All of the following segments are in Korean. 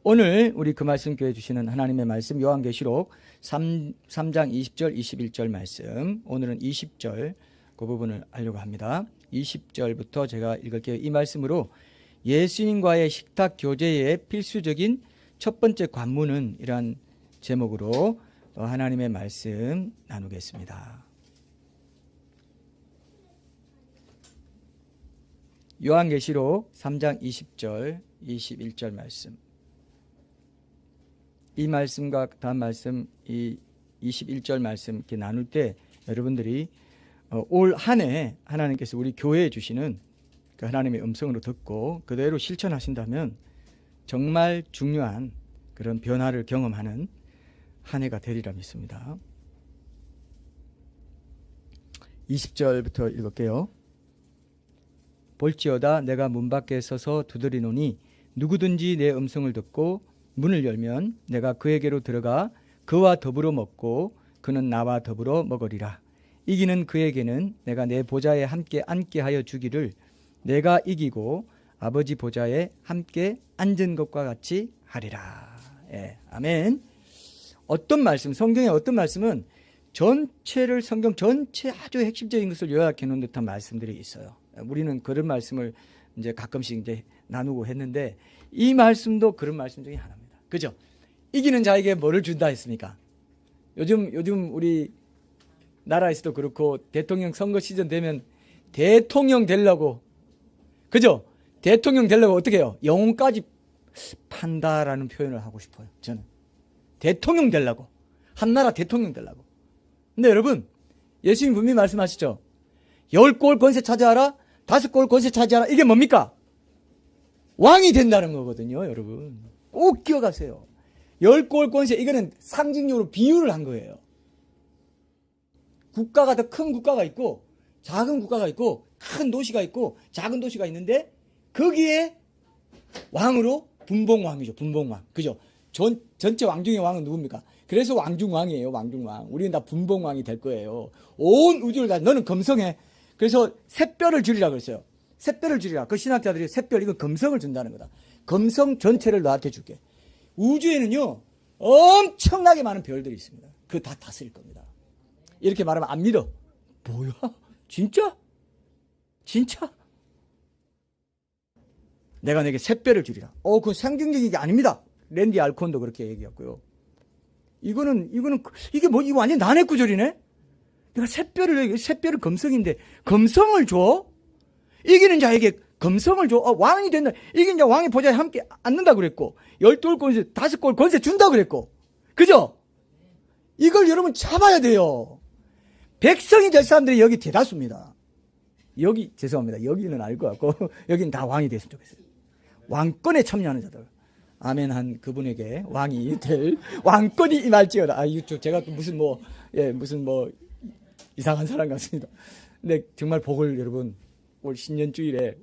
오늘 우리 그 말씀 교회 주시는 하나님의 말씀 요한계시록 3장 20절 21절 말씀, 오늘은 20절 그 부분을 하려고 합니다. 20절부터 제가 읽을게요. 이 말씀으로 예수님과의 식탁 교제의 필수적인 첫 번째 관문은 이란 제목으로 하나님의 말씀 나누겠습니다. 요한계시록 3장 20절 21절 말씀, 이 말씀과 다음 말씀, 이 21절 말씀 이렇게 나눌 때 여러분들이 올 한 해 하나님께서 우리 교회에 주시는 그 하나님의 음성으로 듣고 그대로 실천하신다면 정말 중요한 그런 변화를 경험하는 한 해가 되리라 믿습니다. 20절부터 읽을게요. 볼지어다 내가 문 밖에 서서 두드리노니 누구든지 내 음성을 듣고 문을 열면 내가 그에게로 들어가 그와 더불어 먹고 그는 나와 더불어 먹으리라. 이기는 그에게는 내가 내 보좌에 함께 앉게 하여 주기를, 내가 이기고 아버지 보좌에 함께 앉은 것과 같이 하리라. 예, 아멘. 어떤 말씀, 성경의 어떤 말씀은 전체를, 성경 전체 아주 핵심적인 것을 요약해 놓은 듯한 말씀들이 있어요. 우리는 그런 말씀을 이제 가끔씩 이제 나누고 했는데 이 말씀도 그런 말씀 중에 하나입니다. 그죠? 이기는 자에게 뭐를 준다 했습니까? 요즘 우리 나라에서도 그렇고 대통령 선거 시즌 되면 대통령 되려고, 그죠? 대통령 되려고 어떻게 해요? 영혼까지 판다라는 표현을 하고 싶어요. 저는 대통령 되려고, 한나라 대통령 되려고. 근데 여러분, 예수님 분명히 말씀하시죠. 10골 권세 차지하라, 5골 권세 차지하라. 이게 뭡니까? 왕이 된다는 거거든요. 여러분 꼭 기억하세요. 10골 권세, 이거는 상징적으로 비유를 한 거예요. 국가가 더 큰 국가가 있고 작은 국가가 있고 큰 도시가 있고 작은 도시가 있는데 거기에 왕으로 분봉왕이죠. 분봉왕. 그죠? 전체 왕 중의 왕은 누굽니까? 그래서 왕중왕이에요. 왕중왕. 우리는 다 분봉왕이 될 거예요. 온 우주를 다, 너는 검성해. 그래서 샛별을 주리라 그랬어요. 샛별을 주리라. 그 신학자들이 샛별, 이건 검성을 준다는 거다. 검성 전체를 너한테 줄게. 우주에는요 엄청나게 많은 별들이 있습니다. 그거 다 다스릴 겁니다. 이렇게 말하면 안 믿어. 뭐야? 진짜? 진짜? 내가 내게 샛별을 주리라. 그건 상징적인 게 아닙니다. 랜디 알콘도 그렇게 얘기했고요. 이거는 이게 뭐, 이거 완전 난해 구절이네. 내가 샛별은 검성인데 검성을 줘? 이기는 자에게 검성을 줘? 왕이 된다. 이기는 자 왕의 보좌에 함께 앉는다 그랬고 12골 권세, 5골 권세 준다 그랬고, 그죠? 이걸 여러분 잡아야 돼요. 백성이 될 사람들이 여기 대다수입니다. 여기, 죄송합니다. 여기는 알 것 같고 여기는 다 왕이 됐으면 좋겠어요. 왕권에 참여하는 자들. 아멘한 그분에게 왕이 될, 왕권이 임할지어다. 이거 제가 무슨 이상한 사람 같습니다. 근데 정말 복을, 여러분 올 신년주일에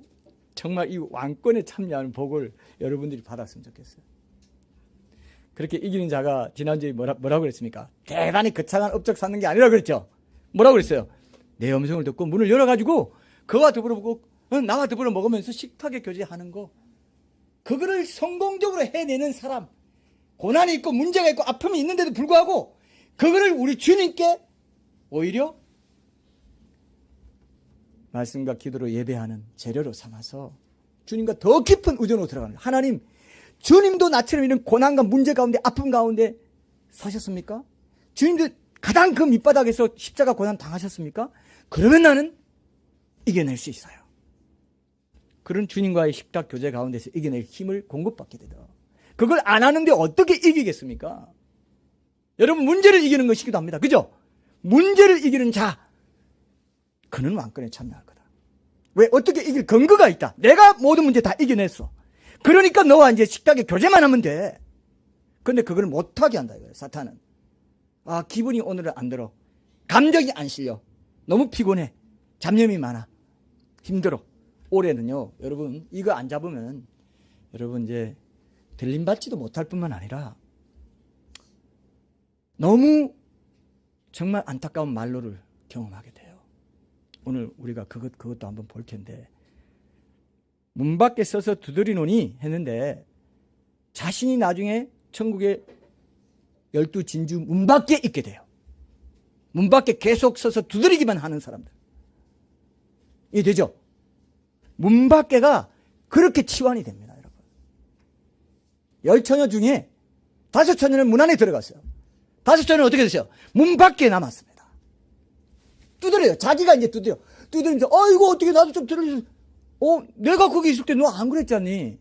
정말 이 왕권에 참여하는 복을 여러분들이 받았으면 좋겠어요. 그렇게 이기는 자가 지난주에 뭐라고 그랬습니까? 대단히 거창한 업적 쌓는 게 아니라 그랬죠. 뭐라고 그랬어요? 내 음성을 듣고 문을 열어가지고 그와 더불어 먹고 나와 더불어 먹으면서 식탁에 교제하는 거, 그거를 성공적으로 해내는 사람, 고난이 있고 문제가 있고 아픔이 있는데도 불구하고 그거를 우리 주님께 오히려 말씀과 기도로 예배하는 재료로 삼아서 주님과 더 깊은 우정으로 들어가는, 하나님, 주님도 나처럼 이런 고난과 문제 가운데 아픔 가운데 사셨습니까? 주님도 가장 그 밑바닥에서 십자가 고난 당하셨습니까? 그러면 나는 이겨낼 수 있어요. 그런 주님과의 식탁 교제 가운데서 이겨낼 힘을 공급받게 되다. 그걸 안 하는데 어떻게 이기겠습니까? 여러분, 문제를 이기는 것이기도 합니다. 그죠? 문제를 이기는 자, 그는 왕권에 참여할 거다. 왜? 어떻게 이길 근거가 있다. 내가 모든 문제 다 이겨냈어. 그러니까 너와 이제 식탁에 교제만 하면 돼. 근데 그걸 못하게 한다 이거예요, 사탄은. 기분이 오늘은 안 들어. 감정이 안 실려. 너무 피곤해. 잡념이 많아. 힘들어. 올해는요, 여러분, 이거 안 잡으면 여러분 이제 들림받지도 못할 뿐만 아니라 너무 정말 안타까운 말로를 경험하게 돼요. 오늘 우리가 그것도 한번 볼 텐데, 문 밖에 서서 두드리노니 했는데 자신이 나중에 천국의 12진주 문 밖에 있게 돼요. 문 밖에 계속 서서 두드리기만 하는 사람들. 이해되죠? 문 밖에가 그렇게 치환이 됩니다, 여러분. 10처녀 중에 5처녀는 문 안에 들어갔어요. 5처녀는 어떻게 됐어요? 문 밖에 남았습니다. 두드려요. 자기가 이제 두드려. 두드리면서, 이거 어떻게 나도 좀 들어주세요. 내가 거기 있을 때 너 안 그랬잖니.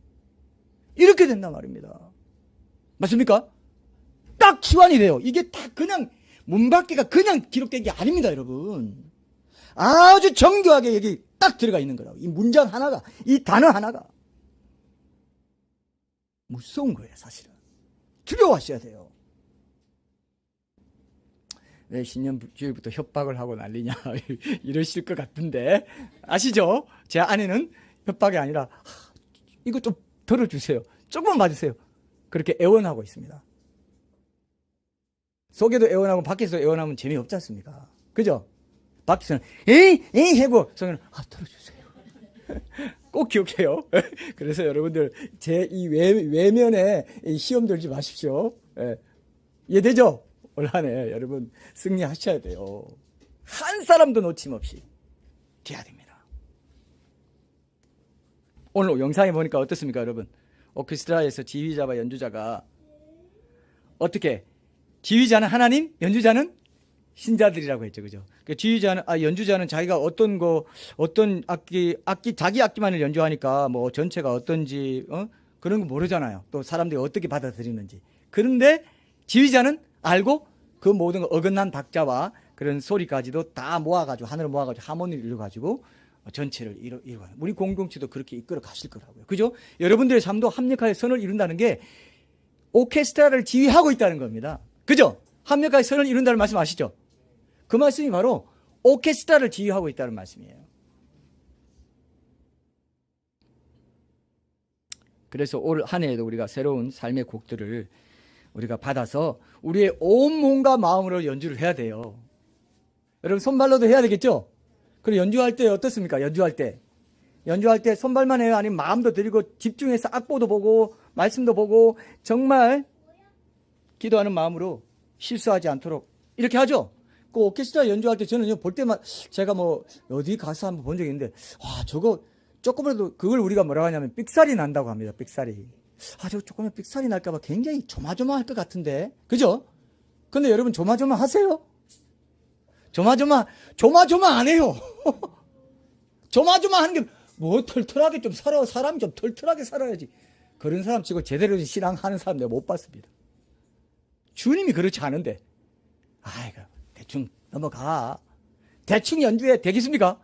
이렇게 된단 말입니다. 맞습니까? 딱 치환이 돼요. 이게 다 그냥 문 밖에가 그냥 기록된 게 아닙니다, 여러분. 아주 정교하게 여기 딱 들어가 있는 거라고. 이 문장 하나가, 이 단어 하나가. 무서운 거예요, 사실은. 두려워하셔야 돼요. 왜 신년 주일부터 협박을 하고 난리냐 이러실 것 같은데 아시죠? 제 아내는 협박이 아니라 이거 좀 들어주세요. 조금만 봐주세요. 그렇게 애원하고 있습니다. 속에도 애원하고 밖에서 애원하면 재미없지 않습니까? 그죠? 밖에서는 에이 하고 속에는 들어주세요. 꼭 기억해요. 그래서 여러분들 제 이 외면에 시험 들지 마십시오. 이해되죠? 올 한 해 여러분 승리하셔야 돼요. 한 사람도 놓침없이 돼야 됩니다. 오늘 영상에 보니까 어떻습니까, 여러분? 오케스트라에서 지휘자와 연주자가 어떻게 지휘자는 하나님, 연주자는 신자들이라고 했죠, 그죠? 그러니까 지휘자는 연주자는 자기가 어떤 악기 자기 악기만을 연주하니까 뭐 전체가 어떤지 그런 거 모르잖아요. 또 사람들이 어떻게 받아들이는지. 그런데 지휘자는 알고 그 모든 어긋난 박자와 그런 소리까지도 다 모아가지고 하늘을 모아가지고 하모니를 이루어가지고 전체를 이루어가는. 우리 공동체도 그렇게 이끌어 가실 거라고요. 그죠? 여러분들의 삶도 합력하여 선을 이룬다는 게 오케스트라를 지휘하고 있다는 겁니다. 그죠? 합력하여 선을 이룬다는 말씀 아시죠? 그 말씀이 바로 오케스트라를 지휘하고 있다는 말씀이에요. 그래서 올 한 해에도 우리가 새로운 삶의 곡들을 우리가 받아서 우리의 온 몸과 마음으로 연주를 해야 돼요. 여러분 손발로도 해야 되겠죠? 그리고 연주할 때 어떻습니까? 연주할 때 손발만 해요? 아니면 마음도 들이고 집중해서 악보도 보고 말씀도 보고 정말 기도하는 마음으로 실수하지 않도록 이렇게 하죠? 그 오케스트라 연주할 때 저는 볼 때만 제가 뭐 어디 가서 한번 본 적이 있는데 저거 조금이라도 그걸 우리가 뭐라고 하냐면 삑살이 난다고 합니다. 삑살이. 저거 조금만 삑살이 날까봐 굉장히 조마조마할 것 같은데. 그죠? 근데 여러분 조마조마 하세요? 조마조마 안 해요. 조마조마 하는 게 뭐 털털하게 좀 살아. 사람이 좀 털털하게 살아야지. 그런 사람 치고 제대로 신앙하는 사람 내가 못 봤습니다. 주님이 그렇지 않은데. 대충 넘어가. 대충 연주해 되겠습니까?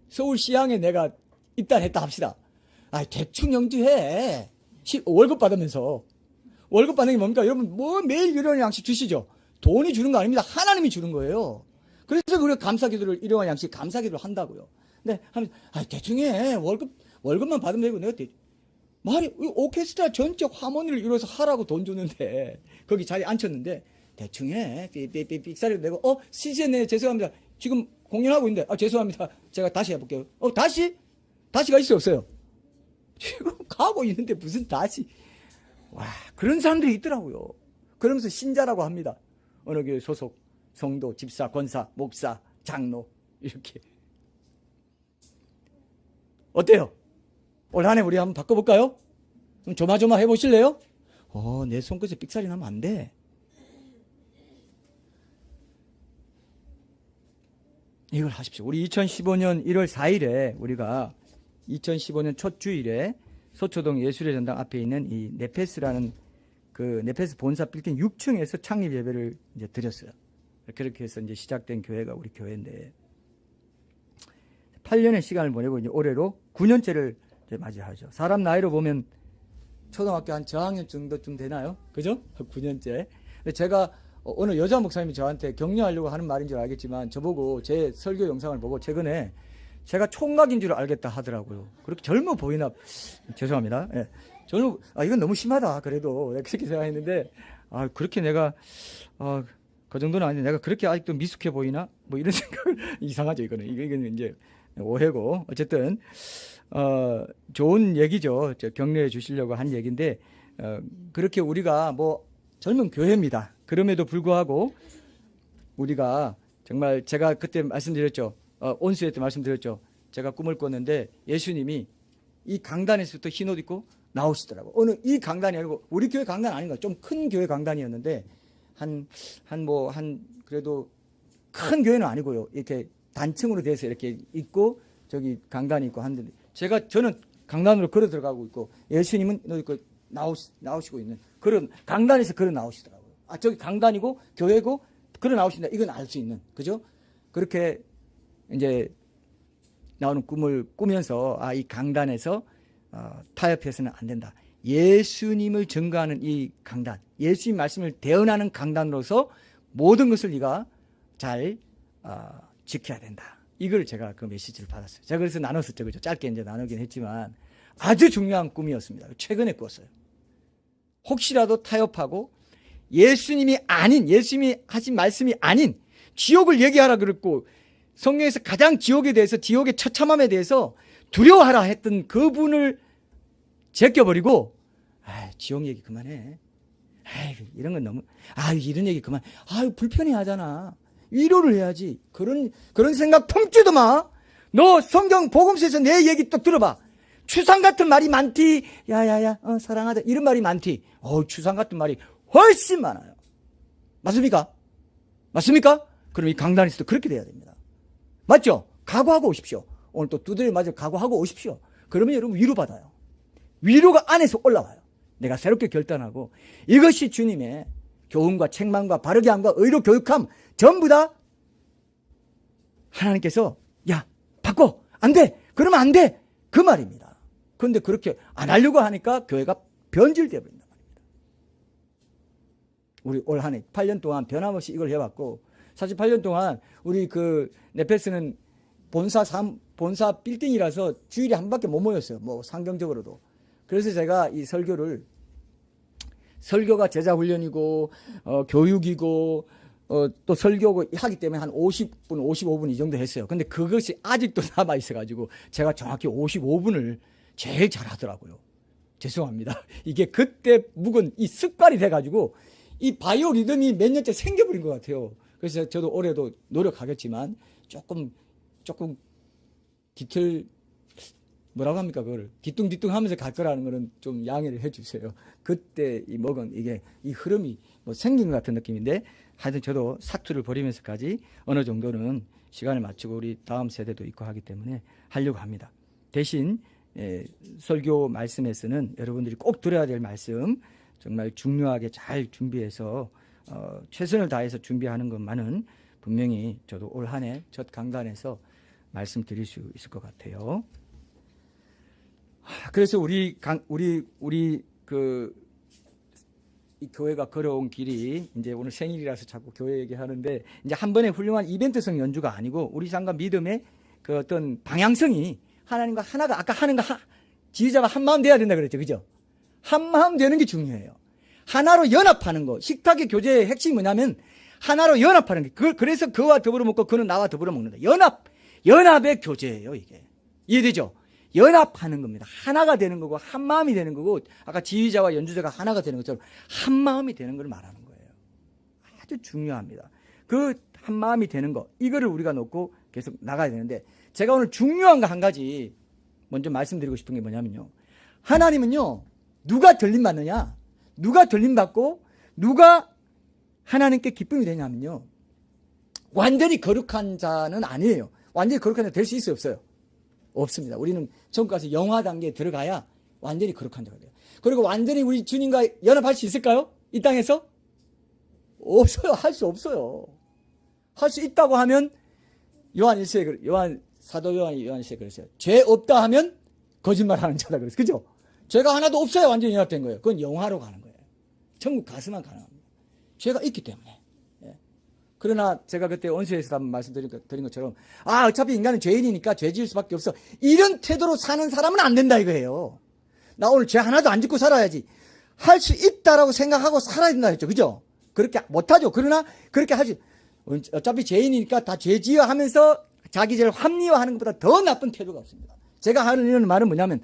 서울 시향에 내가 입단했다 합시다. 대충 연주해. 월급 받으면서. 월급 받는 게 뭡니까? 여러분, 매일 일용할 양식 주시죠? 돈이 주는 거 아닙니다. 하나님이 주는 거예요. 그래서 우리가 감사기도를, 일용할 양식 감사기도를 한다고요. 근데 대충 해. 월급만 받으면 되고, 내가 오케스트라 전체 하모니를 이루어서 하라고 돈 주는데, 거기 자리에 앉혔는데, 대충 해. 삑사리를 내고, 시시했네. 죄송합니다. 지금 공연하고 있는데, 죄송합니다. 제가 다시 해볼게요. 다시가 있어요, 없어요? 지금 가고 있는데 무슨 다시. 그런 사람들이 있더라고요. 그러면서 신자라고 합니다. 어느 교회 소속, 성도, 집사, 권사, 목사, 장로, 이렇게. 어때요? 올 한 해 우리 한번 바꿔볼까요? 그럼 조마조마 해보실래요? 내 손끝에 삑살이 나면 안 돼. 이걸 하십시오. 우리 2015년 1월 4일에 우리가 2015년 첫 주일에 서초동 예술의 전당 앞에 있는 이 네페스라는 그 네페스 본사 빌딩 6층에서 창립 예배를 이제 드렸어요. 그렇게 해서 이제 시작된 교회가 우리 교회인데 8년의 시간을 보내고 이제 올해로 9년째를 이제 맞이하죠. 사람 나이로 보면 초등학교 한 저학년 정도쯤 되나요? 그죠? 9년째. 근데 제가 어느 여자 목사님이 저한테 격려하려고 하는 말인 줄 알겠지만 저보고 제 설교 영상을 보고 최근에 제가 총각인 줄 알겠다 하더라고요. 그렇게 젊어 보이나. 죄송합니다. 이건 너무 심하다. 그래도 그렇게 생각했는데 그렇게 내가 그 정도는 아닌데 내가 그렇게 아직도 미숙해 보이나? 뭐 이런 생각을 이상하죠. 이거는 이제 오해고 어쨌든 좋은 얘기죠. 격려해 주시려고 한 얘기인데 그렇게 우리가 뭐 젊은 교회입니다. 그럼에도 불구하고 우리가 정말 제가 그때 말씀드렸죠. 온수회 때 말씀드렸죠. 제가 꿈을 꿨는데 예수님이 이 강단에서부터 흰 옷 입고 나오시더라고. 어느 이 강단이 아니고 우리 교회 강단 아닌가? 좀 큰 교회 강단이었는데 한 그래도 큰 교회는 아니고요. 이렇게 단층으로 돼서 이렇게 있고 저기 강단이 있고 하는데 저는 강단으로 걸어 들어가고 있고 예수님은 나오시고 있는 그런 강단에서 걸어 나오시더라고요. 저기 강단이고 교회고 걸어 나오신다. 이건 알 수 있는 그죠? 그렇게 이제 나오는 꿈을 꾸면서 이 강단에서 타협해서는 안 된다. 예수님을 증거하는 이 강단, 예수님 말씀을 대언하는 강단으로서 모든 것을 네가 잘 지켜야 된다. 이걸 제가 그 메시지를 받았어요. 제가 그래서 나눴었죠. 그죠? 짧게 이제 나누긴 했지만 아주 중요한 꿈이었습니다. 최근에 꿨어요. 혹시라도 타협하고 예수님이 하신 말씀이 아닌 지옥을 얘기하라 그랬고 성경에서 가장 지옥에 대해서 지옥의 처참함에 대해서 두려워하라 했던 그분을 제껴버리고 지옥 얘기 그만해. 이런 건 너무 이런 얘기 그만. 불편해 하잖아. 위로를 해야지. 그런 생각 품지도 마. 너 성경 복음서에서 내 얘기 또 들어봐. 추상 같은 말이 많디. 야야야 사랑하자 이런 말이 많디. 추상 같은 말이 훨씬 많아요. 맞습니까? 그럼 이 강단에서도 그렇게 돼야 됩니다. 맞죠? 각오하고 오십시오. 오늘 또 두드려 맞아 각오하고 오십시오. 그러면 여러분 위로받아요. 위로가 안에서 올라와요. 내가 새롭게 결단하고 이것이 주님의 교훈과 책망과 바르게 함과 의로 교육함 전부 다 하나님께서 바꿔 안 돼 그러면 안 돼 그 말입니다. 그런데 그렇게 안 하려고 하니까 교회가 변질되어 버린단 말입니다. 우리 올 한 해 8년 동안 변함없이 이걸 해왔고 사실 8년 동안 우리 네페스는 본사 빌딩이라서 주일에 한 밖에 못 모였어요. 뭐 상경적으로도. 그래서 제가 이 설교가 제자 훈련이고 교육이고 또 설교고 하기 때문에 한 50분, 55분 이 정도 했어요. 근데 그것이 아직도 남아 있어 가지고 제가 정확히 55분을 제일 잘하더라고요. 죄송합니다. 이게 그때 묵은 이 습관이 돼 가지고 이 바이오 리듬이 몇 년째 생겨버린 것 같아요. 그래서 저도 올해도 노력하겠지만 조금 뭐라고 합니까? 그걸 뒤뚱뒤뚱 하면서 갈 거라는 거는 좀 양해를 해 주세요. 그때 이 흐름이 생긴 것 같은 느낌인데 하여튼 저도 사투를 벌이면서까지 어느 정도는 시간을 맞추고 우리 다음 세대도 있고 하기 때문에 하려고 합니다. 대신 설교 말씀에서는 여러분들이 꼭 들어야 될 말씀 정말 중요하게 잘 준비해서 최선을 다해서 준비하는 것만은 분명히 저도 올 한 해 첫 강단에서 말씀드릴 수 있을 것 같아요. 그래서 우리 이 교회가 걸어온 길이 이제 오늘 생일이라서 자꾸 교회 얘기하는데 이제 한 번에 훌륭한 이벤트성 연주가 아니고 우리 삶과 믿음의 그 어떤 방향성이 하나님과 하나가 아까 하는 거 지휘자가 한 마음 돼야 된다 그랬죠, 그죠? 한 마음 되는 게 중요해요. 하나로 연합하는 거. 식탁의 교제의 핵심이 뭐냐면 하나로 연합하는 게. 그래서 그와 더불어 먹고 그는 나와 더불어 먹는다. 연합의 교제예요, 이게. 이해되죠? 연합하는 겁니다. 하나가 되는 거고 한 마음이 되는 거고 아까 지휘자와 연주자가 하나가 되는 것처럼 한 마음이 되는 걸 말하는 거예요. 아주 중요합니다. 그 한 마음이 되는 거 이거를 우리가 놓고 계속 나가야 되는데 제가 오늘 중요한 거 한 가지 먼저 말씀드리고 싶은 게 뭐냐면요. 하나님은요. 누가 들림받느냐? 누가 들림받고 누가 하나님께 기쁨이 되냐면요. 완전히 거룩한 자는 아니에요. 완전히 거룩한 자 될 수 있어요, 없어요? 없습니다. 우리는 천국 가서 영화 단계에 들어가야 완전히 거룩한 자가 돼요. 그리고 완전히 우리 주님과 연합할 수 있을까요? 이 땅에서? 없어요. 할 수 없어요. 할 수 있다고 하면 사도 요한이 요한 1세에 그랬어요. 죄 없다 하면 거짓말하는 자다 그랬어요. 그죠? 죄가 하나도 없어야 완전히 연합된 거예요. 그건 영화로 가는 거예요. 천국 가서만 가능합니다. 죄가 있기 때문에. 그러나 제가 그때 온수에서 한번 말씀드린 것처럼 어차피 인간은 죄인이니까 죄 지을 수밖에 없어. 이런 태도로 사는 사람은 안 된다 이거예요. 나 오늘 죄 하나도 안 짓고 살아야지. 할 수 있다라고 생각하고 살아야 된다 했죠. 그죠? 그렇게 못하죠. 그러나 그렇게 하지. 어차피 죄인이니까 다 죄 지어 하면서 자기 죄를 합리화하는 것보다 더 나쁜 태도가 없습니다. 제가 하는 말은 뭐냐면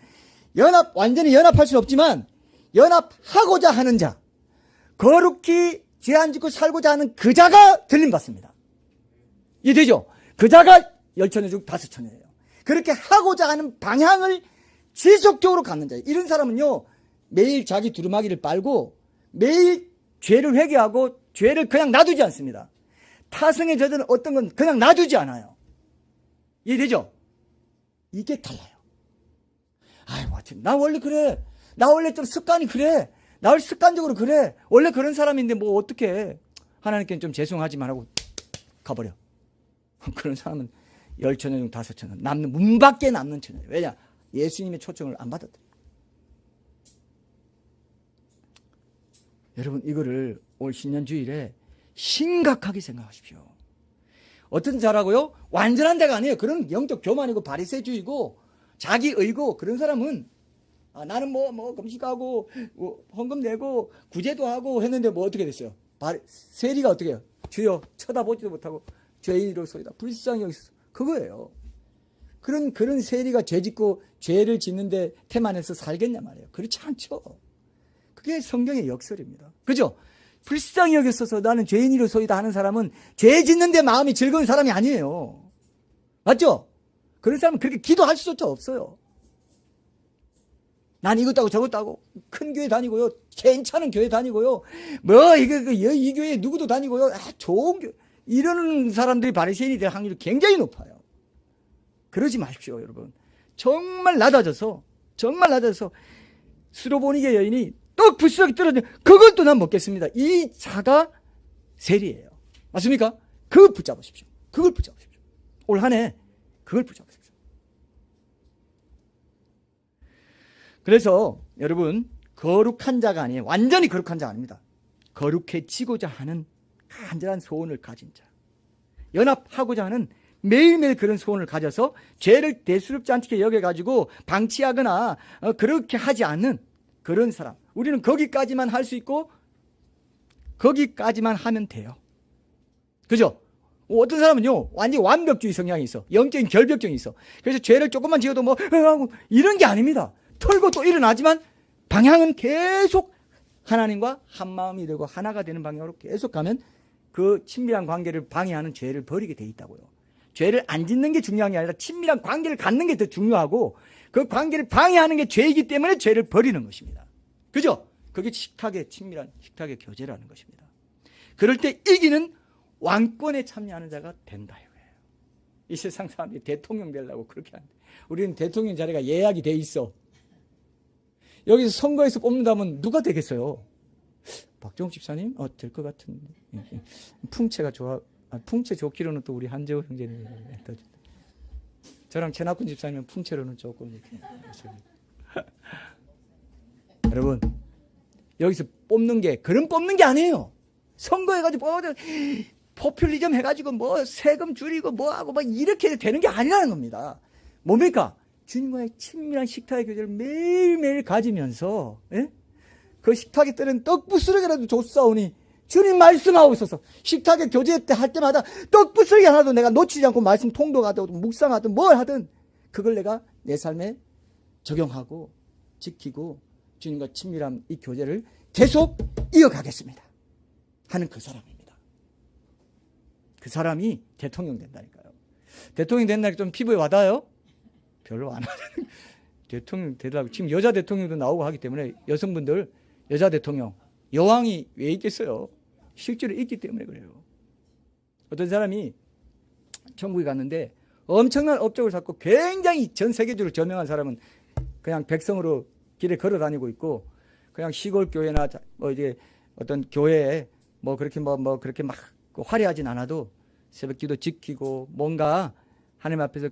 완전히 연합할 수는 없지만 연합하고자 하는 자, 거룩히 죄 안 짓고 살고자 하는 그 자가 들림받습니다. 이해되죠? 그 자가 10처녀 중 5처녀예요. 그렇게 하고자 하는 방향을 지속적으로 갖는 자예요. 이런 사람은요, 매일 자기 두루마기를 빨고 매일 죄를 회개하고 죄를 그냥 놔두지 않습니다. 타성에 젖은 어떤 건 그냥 놔두지 않아요. 이해되죠? 이게 달라요. 아이고, 나 원래 그래. 나 원래 좀 습관이 그래. 나 원래 습관적으로 그래. 원래 그런 사람인데 뭐 어떡해. 하나님께는 좀 죄송하지만 하고 가버려. 그런 사람은 10처녀 중 5처녀. 남는, 문 밖에 남는 처녀예요. 왜냐? 예수님의 초청을 안 받았다. 여러분, 이거를 올 신년주일에 심각하게 생각하십시오. 어떤 자라고요? 완전한 자가 아니에요. 그런 영적 교만이고 바리새주의고 자기의고 그런 사람은 나는 뭐 금식하고 헌금 내고 구제도 하고 했는데 뭐 어떻게 됐어요? 세리가 어떻게 해요? 주여 쳐다보지도 못하고 죄인으로소이다. 불쌍히 여기서 그거예요. 그런 세리가 죄 짓고 죄를 짓는데 태만해서 살겠냐 말이에요. 그렇지 않죠. 그게 성경의 역설입니다. 그죠? 불쌍히 여겼어서 나는 죄인이로소이다 하는 사람은 죄 짓는데 마음이 즐거운 사람이 아니에요. 맞죠? 그런 사람은 그렇게 기도할 수조차 없어요. 난 이것도 하고 저것도 하고 큰 교회 다니고요. 괜찮은 교회 다니고요. 이 교회 누구도 다니고요. 좋은 교회. 이런 사람들이 바리새인이 될 확률이 굉장히 높아요. 그러지 마십시오, 여러분. 정말 낮아져서 스로보니게 여인이 떡 부스러기 떨어져 그걸 또 난 먹겠습니다. 이 자가 세리예요. 맞습니까? 그걸 붙잡으십시오. 올 한 해 그걸 붙잡으십시오. 그래서 여러분, 거룩한 자가 아니에요. 완전히 거룩한 자가 아닙니다. 거룩해지고자 하는 간절한 소원을 가진 자, 연합하고자 하는 매일매일 그런 소원을 가져서 죄를 대수롭지 않게 여겨가지고 방치하거나 그렇게 하지 않는 그런 사람. 우리는 거기까지만 할 수 있고 거기까지만 하면 돼요. 그죠? 어떤 사람은요, 완전히 완벽주의 성향이 있어. 영적인 결벽증이 있어. 그래서 죄를 조금만 지어도 이런 게 아닙니다. 털고 또 일어나지만 방향은 계속 하나님과 한 마음이 되고 하나가 되는 방향으로 계속 가면 그 친밀한 관계를 방해하는 죄를 버리게 돼 있다고요. 죄를 안 짓는 게 중요한 게 아니라 친밀한 관계를 갖는 게 더 중요하고 그 관계를 방해하는 게 죄이기 때문에 죄를 버리는 것입니다. 그죠? 그게 친밀한 식탁의 교제라는 것입니다. 그럴 때 이기는 왕권에 참여하는 자가 된다 이거예요. 이 세상 사람들이 대통령 되려고 그렇게 하는데 우리는 대통령 자리가 예약이 돼 있어. 여기서 선거에서 뽑는다면 누가 되겠어요? 박정욱 집사님? 될 것 같은데. 풍채가 좋아. 풍채 좋기로는 또 우리 한재호 형제님. 저랑 최낙훈 집사님은 풍채로는 조금 이렇게. 여러분, 여기서 뽑는 게 뽑는 게 아니에요. 선거해가지고 포퓰리즘 해가지고 세금 줄이고 하고 이렇게 되는 게 아니라는 겁니다. 뭡니까? 주님과의 친밀한 식탁의 교제를 매일매일 가지면서 그 식탁에 뜨는 떡부스러기라도 줬사오니 주님 말씀하고 있어서 식탁의 교제 때 할 때마다 떡부스러기 하나도 내가 놓치지 않고 말씀 통독하든 묵상하든 뭘 하든 그걸 내가 내 삶에 적용하고 지키고 주님과 친밀한 이 교제를 계속 이어가겠습니다 하는 그 사람입니다. 그 사람이 대통령 된다니까요. 대통령 된다니까 좀 피부에 와닿아요? 별로 안 하는. 대통령 되더라고. 지금 여자 대통령도 나오고 하기 때문에 여성분들 여자 대통령 여왕이 왜 있겠어요? 실제로 있기 때문에 그래요. 어떤 사람이 천국에 갔는데 엄청난 업적을 쌓고 굉장히 전 세계적으로 저명한 사람은 그냥 백성으로 길에 걸어 다니고 있고 그냥 시골 교회나 이제 어떤 교회에 그렇게 그렇게 막 화려하진 않아도 새벽기도 지키고 뭔가 하나님 앞에서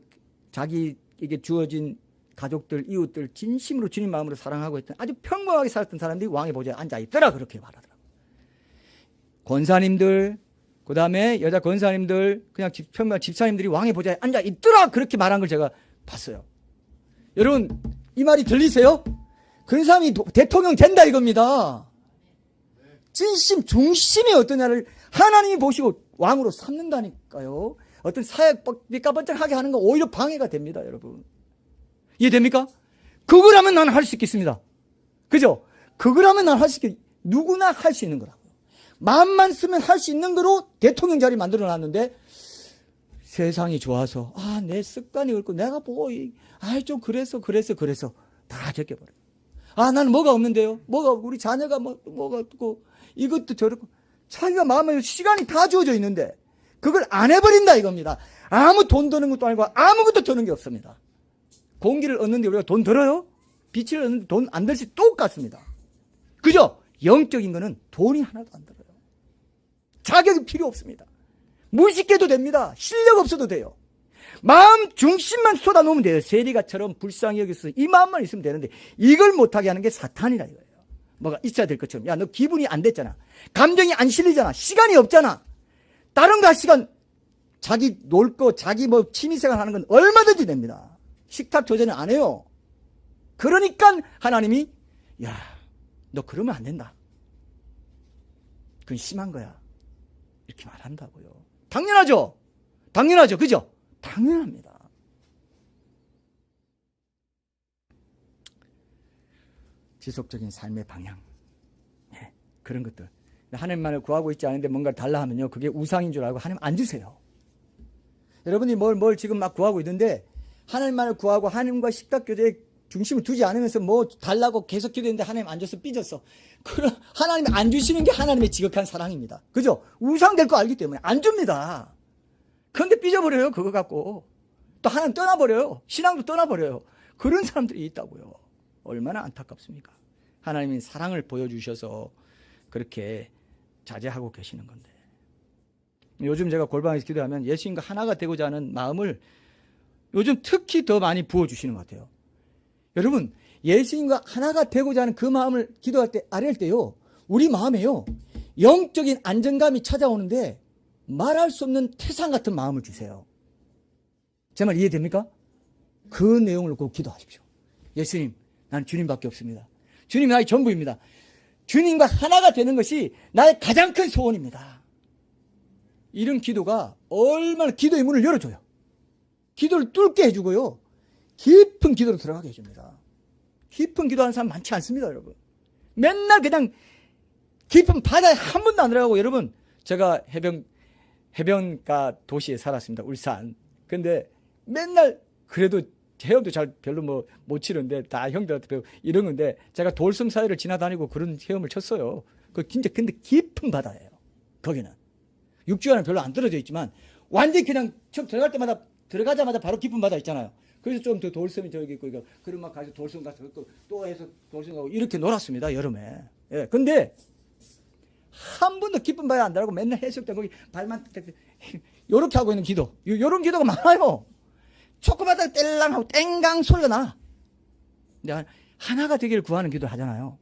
자기에게 주어진 가족들, 이웃들 진심으로 주님 마음으로 사랑하고 있던 아주 평범하게 살았던 사람들이 왕의 보좌에 앉아있더라 그렇게 말하더라고요. 권사님들, 그 다음에 여자 권사님들, 그냥 평범한 집사님들이 왕의 보좌에 앉아있더라 그렇게 말한 걸 제가 봤어요. 여러분 이 말이 들리세요? 그런 사람이 대통령 된다 이겁니다. 진심 중심이 어떠냐를 하나님이 보시고 왕으로 삼는다니까요. 어떤 사회 삐까번쩍하게 하는 건 오히려 방해가 됩니다, 여러분. 이해됩니까? 그거라면 나는 할 수 있겠습니다. 그죠? 그거라면 나는 할 수 있겠, 누구나 할 수 있는 거라고요. 마음만 쓰면 할 수 있는 거로 대통령 자리 만들어 놨는데, 세상이 좋아서, 내 습관이 그렇고, 내가 뭐, 좀 그래서 다 제껴버려요. 나는 뭐가 없는데요? 우리 자녀가 뭐가 없고, 이것도 저렇고, 자기가 마음에 시간이 다 주어져 있는데, 그걸 안 해버린다 이겁니다. 아무 돈 드는 것도 아니고, 아무것도 드는 게 없습니다. 공기를 얻는데 우리가 돈 들어요? 빛을 얻는데 돈 안 들지 똑같습니다. 그죠? 영적인 거는 돈이 하나도 안 들어요. 자격이 필요 없습니다. 무식해도 됩니다. 실력 없어도 돼요. 마음 중심만 쏟아놓으면 돼요. 세리가처럼 불쌍히 여기서 이 마음만 있으면 되는데 이걸 못하게 하는 게 사탄이라 이거예요. 뭐가 있어야 될 것처럼. 야, 너 기분이 안 됐잖아. 감정이 안 실리잖아. 시간이 없잖아. 다른 거 할 시간, 자기 놀 거, 자기 취미생활 하는 건 얼마든지 됩니다. 식탁 조제는 안 해요. 그러니까 하나님이, 야, 너 그러면 안 된다. 그건 심한 거야. 이렇게 말한다고요. 당연하죠? 당연하죠. 그죠? 당연합니다. 지속적인 삶의 방향. 네, 그런 것들. 하나님만을 구하고 있지 않은데 뭔가를 달라 하면요. 그게 우상인 줄 알고 하나님 안 주세요. 여러분이 뭘 지금 막 구하고 있는데 하나님만을 구하고 하나님과 식탁교제에 중심을 두지 않으면서 뭐 달라고 계속 기도했는데 하나님 안 줘서 삐졌어. 그럼 하나님이 안 주시는 게 하나님의 지극한 사랑입니다. 그죠? 우상될 거 알기 때문에 안 줍니다. 그런데 삐져버려요. 그거 갖고. 또 하나님 떠나버려요. 신앙도 떠나버려요. 그런 사람들이 있다고요. 얼마나 안타깝습니까? 하나님이 사랑을 보여주셔서 그렇게 자제하고 계시는 건데. 요즘 제가 골방에서 기도하면 예수님과 하나가 되고자 하는 마음을 요즘 특히 더 많이 부어주시는 것 같아요. 여러분, 예수님과 하나가 되고자 하는 그 마음을 기도할 때, 아뢰할 때요, 우리 마음에요, 영적인 안정감이 찾아오는데 말할 수 없는 태산 같은 마음을 주세요. 제 말 이해됩니까? 그 내용을 꼭 기도하십시오. 예수님, 나는 주님밖에 없습니다. 주님이 나의 전부입니다. 주님과 하나가 되는 것이 나의 가장 큰 소원입니다. 이런 기도가 얼마나 기도의 문을 열어줘요. 기도를 뚫게 해주고요. 깊은 기도로 들어가게 해줍니다. 깊은 기도하는 사람 많지 않습니다, 여러분. 맨날 그냥 깊은 바다에 한 번도 안 들어가고, 여러분, 제가 해변가 도시에 살았습니다. 울산. 근데 맨날 그래도 헤엄도 잘 별로 못 치는데 다 형들한테 배우고 이런 건데 제가 돌섬 사이를 지나다니고 그런 헤엄을 쳤어요. 그 진짜 근데 깊은 바다예요. 거기는. 육지와는 별로 안 떨어져 있지만 완전히 그냥 처음 들어가자마자 바로 깊은 바다 있잖아요. 그래서 좀 더 돌섬이 저기 있고, 그럼 막 가서 돌섬 가서 또 해서 돌섬 가고 이렇게 놀았습니다, 여름에. 예. 근데 한 번도 깊은 바다에 안 들어가고 맨날 해수욕장 거기 발만 요렇게 하고 있는 기도. 요런 기도가 많아요. 초코바닥 뗄랑 하고 땡강 소리가 나. 근데 하나가 되기를 구하는 기도를 하잖아요.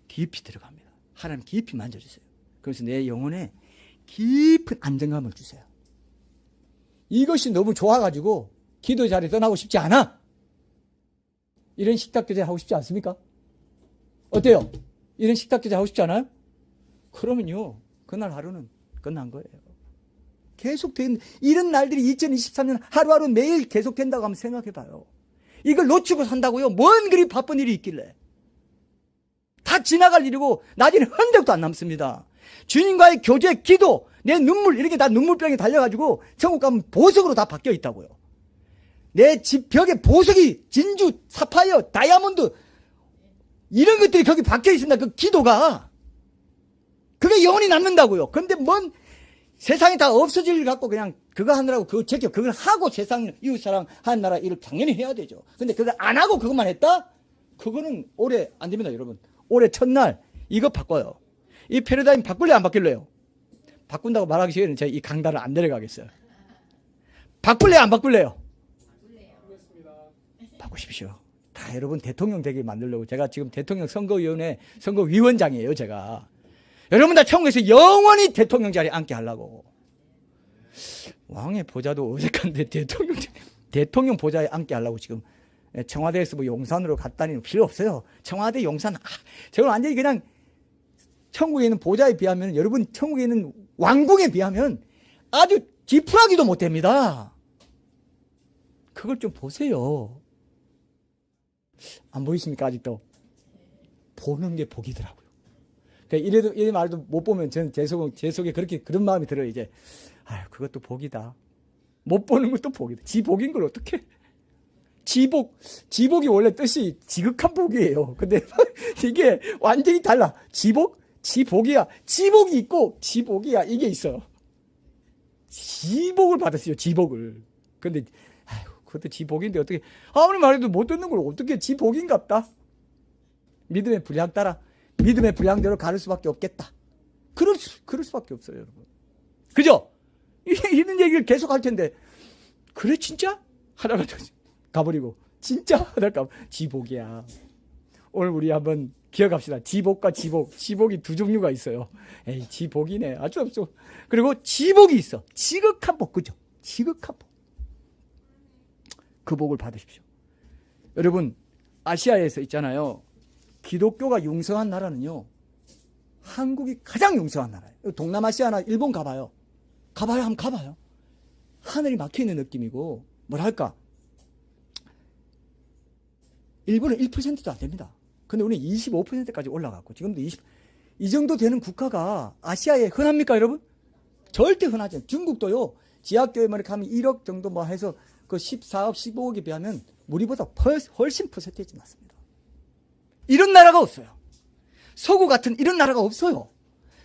깊이 들어갑니다. 하나님 깊이 만져주세요. 그래서 내 영혼에 깊은 안정감을 주세요. 이것이 너무 좋아가지고 기도 자리 떠나고 싶지 않아. 이런 식탁교제 하고 싶지 않습니까? 어때요? 이런 식탁교제 하고 싶지 않아요? 그러면요, 그날 하루는 끝난 거예요. 계속된 이런 날들이 2023년 하루하루 매일 계속된다고 한번 생각해봐요. 이걸 놓치고 산다고요? 뭔 그리 바쁜 일이 있길래. 다 지나갈 일이고 나중에 흔적도 안 남습니다. 주님과의 교제, 기도, 내 눈물, 이렇게 다 눈물병에 달려가지고 천국 가면 보석으로 다 바뀌어 있다고요. 내 집 벽에 보석이 진주, 사파이어, 다이아몬드 이런 것들이 거기 박혀 있습니다. 그 기도가. 그게 영원히 남는다고요. 근데 뭔 세상이 다 없어질 일 갖고 그냥 그거 하느라고 그걸 하고 세상 이웃사랑 하는 나라 일을 당연히 해야 되죠. 근데 그걸 안 하고 그것만 했다? 그거는 올해 안 됩니다, 여러분. 올해 첫날 이거 바꿔요. 이 패러다임 바꿀래요, 안 바꿀래요? 바꾼다고 말하기 싫으면 제가 이 강단을 안 내려가겠어요. 바꿀래요, 안 바꿀래요? 바꾸십시오. 다 여러분 대통령 되게 만들려고. 제가 지금 대통령 선거위원회 선거위원장이에요, 제가. 여러분 다 천국에서 영원히 대통령 자리에 앉게 하려고. 왕의 보좌도 어색한데 대통령 보좌에 앉게 하려고 지금 청와대에서 뭐 용산으로 갔다니 필요 없어요. 청와대 용산, 저건 완전히 그냥 천국에 있는 보좌에 비하면, 여러분 천국에 있는 왕궁에 비하면 아주 지푸라기도 못 됩니다. 그걸 좀 보세요. 안 보이십니까 아직도? 보는 게 복이더라고요. 그러니까 이래도 이 말도 못 보면 저는 제 속에 그렇게 그런 마음이 들어요. 이제 아유 그것도 복이다. 못 보는 것도 복이다. 지복인 걸 어떻게? 지복이 원래 뜻이 지극한 복이에요. 근데 이게 완전히 달라. 지복이야. 지복이 있고 지복이야. 이게 있어. 지복을 받았어요. 지복을. 근데 아유 그것도 지복인데 어떻게 아무리 말해도 못 듣는 걸 어떻게 지복인갑다. 믿음의 분량 따라 믿음의 분량대로 가를 수밖에 없겠다. 그럴 수밖에 없어요, 여러분. 그죠? 이런 얘기를 계속 할 텐데 그래 진짜? 하다가 가버리고 진짜? 하다가 지복이야. 오늘 우리 한번 기억합시다. 지복과 지복이 두 종류가 있어요. 에이 지복이네. 아주 없어. 그리고 지복이 있어. 지극한 복. 그죠? 지극한 복. 그 복을 받으십시오. 여러분 아시아에서 있잖아요. 기독교가 융성한 나라는요. 한국이 가장 융성한 나라예요. 동남아시아나 일본 가봐요. 한번 가봐요. 하늘이 막혀있는 느낌이고 뭐랄까 일본은 1%도 안 됩니다. 근데 우리는 25%까지 올라갔고 지금도 이 정도 되는 국가가 아시아에 흔합니까 여러분? 절대 흔하지 않아요. 중국도요. 지하교회만 가면 1억 정도 뭐 해서 그 14억 15억에 비하면 우리보다 훨씬 퍼센테이지 낮습니다. 이런 나라가 없어요. 서구 같은 이런 나라가 없어요.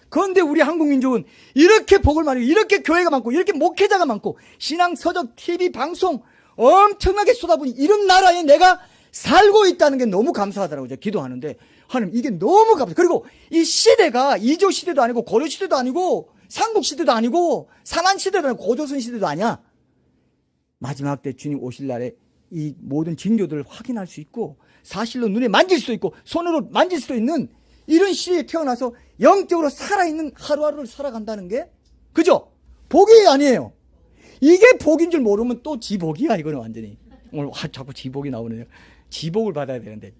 그런데 우리 한국 민족은 이렇게 복을 많이 이렇게 교회가 많고 이렇게 목회자가 많고 신앙 서적 TV 방송 엄청나게 쏟아부니 이런 나라에 내가 살고 있다는 게 너무 감사하더라고요. 제가 기도하는데 하나님 이게 너무 감사해요. 그리고 이 시대가 이조 시대도 아니고 고려 시대도 아니고 삼국 시대도 아니고 상한 시대도 아니고 고조선 시대도 아니야. 마지막 때 주님 오실 날에 이 모든 징조들을 확인할 수 있고 사실로 눈에 만질 수도 있고 손으로 만질 수도 있는 이런 시대에 태어나서 영적으로 살아있는 하루하루를 살아간다는 게 그죠? 복이 아니에요. 이게 복인 줄 모르면 또 지복이야. 이거는 완전히 오늘 자꾸 지복이 나오네요. 지복을 받아야 되는데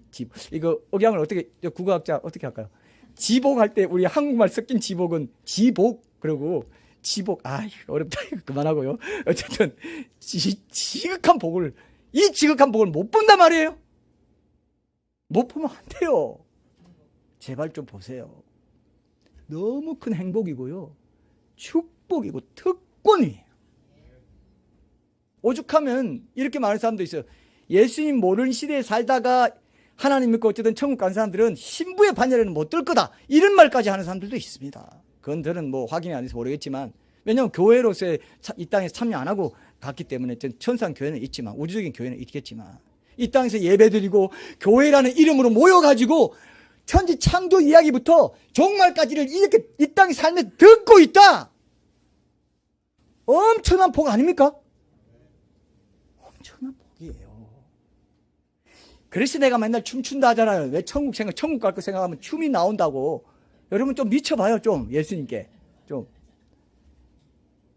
이거 억양을 어떻게 국어학자 어떻게 할까요? 지복할 때 우리 한국말 섞인 지복은 지복 그리고 지복 어렵다. 이거 그만하고요. 어쨌든 지극한 복을 이 지극한 복을 못 본단 말이에요. 못 보면 안 돼요. 제발 좀 보세요. 너무 큰 행복이고요. 축복이고 특권이에요. 오죽하면 이렇게 많은 사람도 있어요. 예수님 모르는 시대에 살다가 하나님 믿고 어쨌든 천국 간 사람들은 신부의 반열에는 못 들 거다. 이런 말까지 하는 사람들도 있습니다. 그건 저는 뭐 확인이 안 돼서 모르겠지만 왜냐하면 교회로서의 이 땅에서 참여 안 하고 갔기 때문에 천상 교회는 있지만 우주적인 교회는 있겠지만 이 땅에서 예배드리고 교회라는 이름으로 모여가지고 천지 창조 이야기부터 종말까지를 이렇게 이 땅에 살면서 듣고 있다. 엄청난 복 아닙니까? 엄청난 복이에요. 그래서 내가 맨날 춤춘다 하잖아요. 왜 천국 갈 거 생각하면 춤이 나온다고. 여러분 좀 미쳐봐요. 좀 예수님께 좀.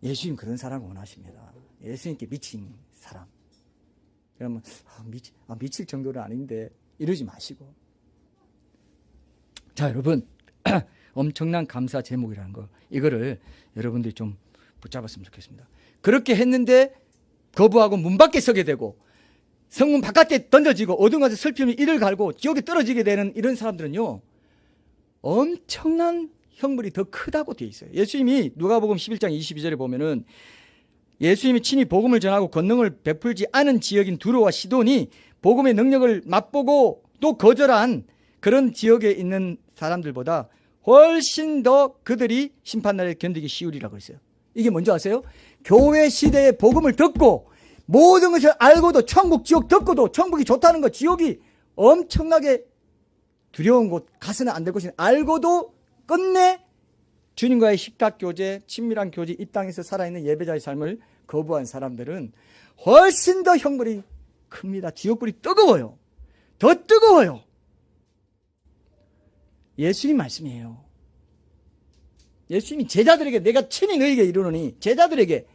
예수님 그런 사람을 원하십니다. 예수님께 미친 사람. 그러면 미칠 정도는 아닌데 이러지 마시고. 자 여러분 엄청난 감사 제목이라는 거 이거를 여러분들이 좀 붙잡았으면 좋겠습니다. 그렇게 했는데 거부하고 문 밖에 서게 되고 성문 바깥에 던져지고 어둠 가서 슬픔이 이를 갈고 지옥에 떨어지게 되는 이런 사람들은요 엄청난 형벌이 더 크다고 되어 있어요. 예수님이 누가복음 11장 22절에 보면은 예수님이 친히 복음을 전하고 권능을 베풀지 않은 지역인 두로와 시돈이 복음의 능력을 맛보고 또 거절한 그런 지역에 있는 사람들보다 훨씬 더 그들이 심판날에 견디기 쉬우리라고 했어요. 이게 뭔지 아세요? 교회 시대의 복음을 듣고 모든 것을 알고도 천국 지옥 듣고도 천국이 좋다는 것 지옥이 엄청나게 두려운 곳 가서는 안 될 곳이 알고도 끝내 주님과의 식탁 교제 친밀한 교제 이 땅에서 살아있는 예배자의 삶을 거부한 사람들은 훨씬 더 형벌이 큽니다. 지옥불이 뜨거워요. 더 뜨거워요. 예수님 말씀이에요. 예수님이 제자들에게 내가 친히 너에게 이르노니 제자들에게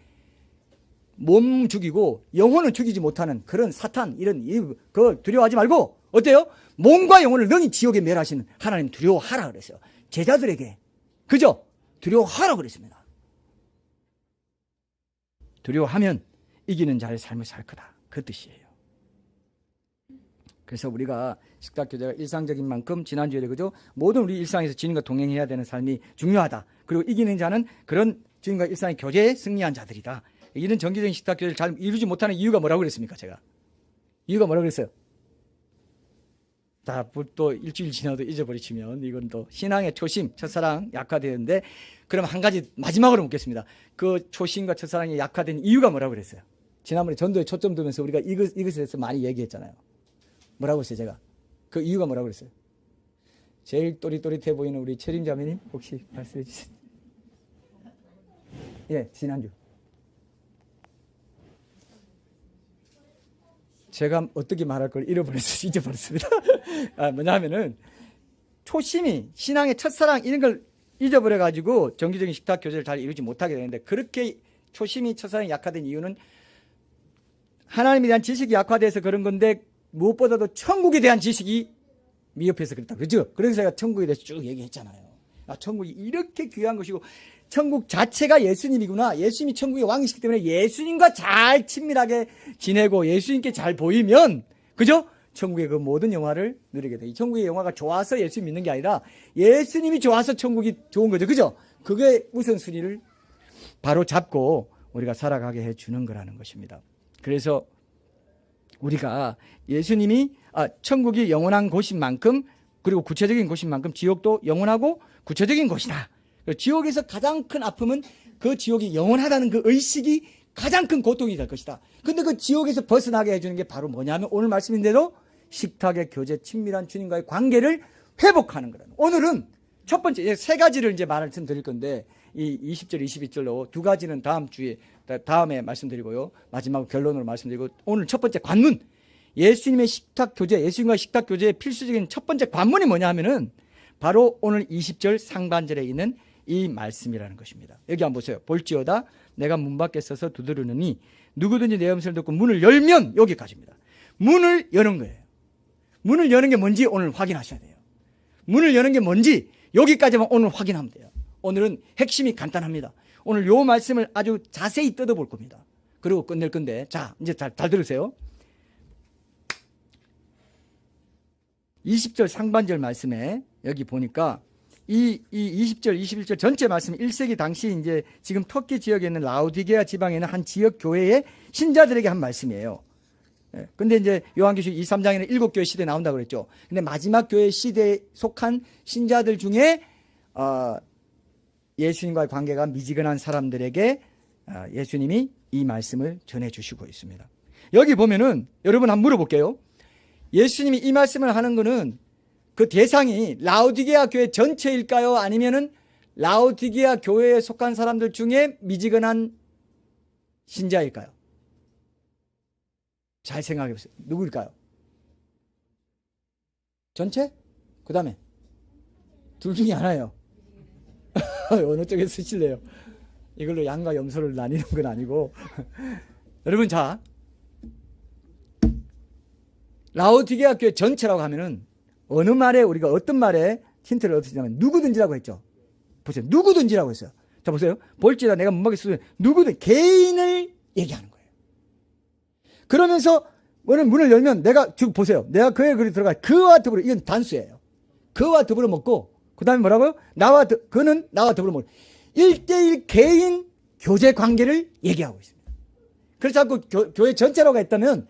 몸 죽이고 영혼을 죽이지 못하는 그런 사탄 그거 두려워하지 말고 어때요? 몸과 영혼을 능히 지옥에 멸하시는 하나님 두려워하라 그랬어요. 제자들에게 그죠? 두려워하라 그랬습니다. 두려워하면 이기는 자의 삶을 살 거다. 그 뜻이에요. 그래서 우리가 식탁교제가 일상적인 만큼 지난주에 그죠? 모든 우리 일상에서 주님과 동행해야 되는 삶이 중요하다. 그리고 이기는 자는 그런 주님과 일상의 교제에 승리한 자들이다. 이런 정기적인 식탁교제를 잘 이루지 못하는 이유가 뭐라고 그랬습니까? 제가 이유가 뭐라고 그랬어요? 또 일주일 지나도 잊어버리시면 이건 또 신앙의 초심, 첫사랑 약화되는데, 그럼 한 가지 마지막으로 묻겠습니다. 그 초심과 첫사랑이 약화된 이유가 뭐라고 그랬어요? 지난번에 전도에 초점 두면서 우리가 이것에 대해서 많이 얘기했잖아요. 뭐라고 했어요, 제가? 그 이유가 뭐라고 그랬어요? 제일 또릿또릿해 보이는 우리 채림 자매님 혹시 말씀해 주세요. 예, 지난주. 제가 어떻게 말할 걸 잊어버렸습니다. 뭐냐면은 초심이, 신앙의 첫사랑 이런 걸 잊어버려가지고 정기적인 식탁 교제를 잘 이루지 못하게 되는데, 그렇게 초심이 첫사랑이 약화된 이유는 하나님에 대한 지식이 약화돼서 그런 건데, 무엇보다도 천국에 대한 지식이 미흡해서 그렇다. 그죠? 그래서 제가 천국에 대해서 쭉 얘기했잖아요. 천국이 이렇게 귀한 것이고, 천국 자체가 예수님이구나. 예수님이 천국의 왕이시기 때문에 예수님과 잘 친밀하게 지내고 예수님께 잘 보이면, 그죠? 천국의 그 모든 영화를 누리게 돼. 이 천국의 영화가 좋아서 예수님 믿는 게 아니라 예수님이 좋아서 천국이 좋은 거죠. 그죠? 그게 우선순위를 바로 잡고 우리가 살아가게 해주는 거라는 것입니다. 그래서 우리가 예수님이 천국이 영원한 곳인 만큼, 그리고 구체적인 곳인 만큼 지옥도 영원하고 구체적인 곳이다. 지옥에서 가장 큰 아픔은 그 지옥이 영원하다는 그 의식이 가장 큰 고통이 될 것이다. 근데 그 지옥에서 벗어나게 해주는 게 바로 뭐냐면 오늘 말씀인대로 식탁의 교제, 친밀한 주님과의 관계를 회복하는 거라는. 오늘은 첫 번째 세 가지를 이제 말씀드릴 건데, 이 20절, 22절로 두 가지는 다음에 말씀드리고요. 마지막 결론으로 말씀드리고, 오늘 첫 번째 관문, 예수님의 식탁 교제, 예수님과 식탁 교제의 필수적인 첫 번째 관문이 뭐냐 하면은 바로 오늘 20절 상반절에 있는 이 말씀이라는 것입니다. 여기 한번 보세요. 볼지어다 내가 문 밖에 서서 두드리느니 누구든지 내 음성을 듣고 문을 열면, 여기까지입니다. 문을 여는 거예요. 문을 여는 게 뭔지 오늘 확인하셔야 돼요. 문을 여는 게 뭔지 여기까지만 오늘 확인하면 돼요. 오늘은 핵심이 간단합니다. 오늘 요 말씀을 아주 자세히 뜯어볼 겁니다. 그리고 끝낼 건데, 자, 이제 잘 들으세요. 20절 상반절 말씀에 여기 보니까 이 20절, 21절 전체 말씀 1세기 당시 이제 지금 터키 지역에 있는 라우디게아 지방에 있는 한 지역 교회의 신자들에게 한 말씀이에요. 근데 이제 요한계시록 2, 3장에는 7교회 시대에 나온다고 그랬죠. 근데 마지막 교회 시대에 속한 신자들 중에 예수님과의 관계가 미지근한 사람들에게 예수님이 이 말씀을 전해주시고 있습니다. 여기 보면은 여러분 한번 물어볼게요. 예수님이 이 말씀을 하는 거는 그 대상이 라우디게아 교회 전체일까요? 아니면은 라우디게아 교회에 속한 사람들 중에 미지근한 신자일까요? 잘 생각해 보세요. 누구일까요? 전체? 그 다음에 둘 중에 하나예요. 어느 쪽에 쓰실래요? 이걸로 양과 염소를 나뉘는 건 아니고 여러분, 자, 라우디게아 교회 전체라고 하면은 어느 말에, 우리가 어떤 말에 힌트를 얻으시냐면 누구든지라고 했죠. 보세요. 누구든지라고 했어요. 자, 보세요. 볼지라 내가 문 밖에 서서 누구든, 개인을 얘기하는 거예요. 그러면서 문을 열면 내가, 지금 보세요. 내가 그의 글에 들어가 그와 더불어, 이건 단수예요. 그와 더불어 먹고, 그 다음에 뭐라고요? 그는 나와 더불어 먹고. 1대1 개인 교제 관계를 얘기하고 있습니다. 그래서 자꾸 교회 전체라고 했다면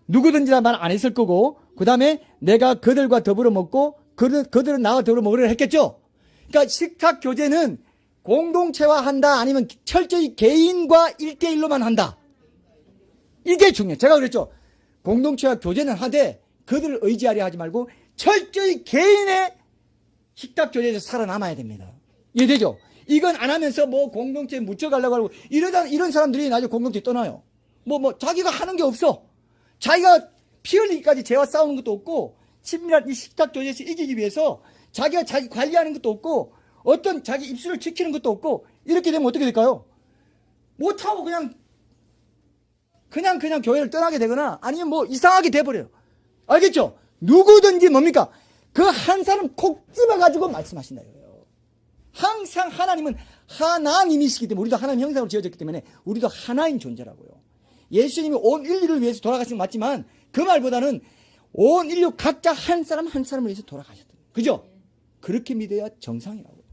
누구든지란 말 안 했을 거고, 그 다음에 내가 그들과 더불어 먹고 그들은 나와 더불어 먹으려 했겠죠. 그러니까 식탁 교제는 공동체화한다, 아니면 철저히 개인과 1대1로만 한다. 이게 중요해요. 제가 그랬죠. 공동체와 교제는 하되 그들을 의지하려 하지 말고 철저히 개인의 식탁 교제에서 살아남아야 됩니다. 이해되죠? 이건 안 하면서 뭐 공동체에 묻혀가려고 하고 이런 사람들이 나중에 공동체 떠나요. 자기가 하는 게 없어. 자기가 피 흘리기까지 죄와 싸우는 것도 없고, 친밀한 이 식탁 교제에서 이기기 위해서 자기가 자기 관리하는 것도 없고, 어떤 자기 입술을 지키는 것도 없고, 이렇게 되면 어떻게 될까요? 못하고 그냥 교회를 떠나게 되거나 아니면 이상하게 돼버려요. 알겠죠? 누구든지 뭡니까? 그 한 사람 콕 집어가지고 말씀하신다 이거예요. 항상 하나님은 하나님이시기 때문에, 우리도 하나님 형상으로 지어졌기 때문에 우리도 하나인 존재라고요. 예수님이 온 인류를 위해서 돌아가신 건 맞지만 그 말보다는 온 인류 각자 한 사람 한 사람을 위해서 돌아가셨다. 그죠? 그렇게 믿어야 정상이라고요.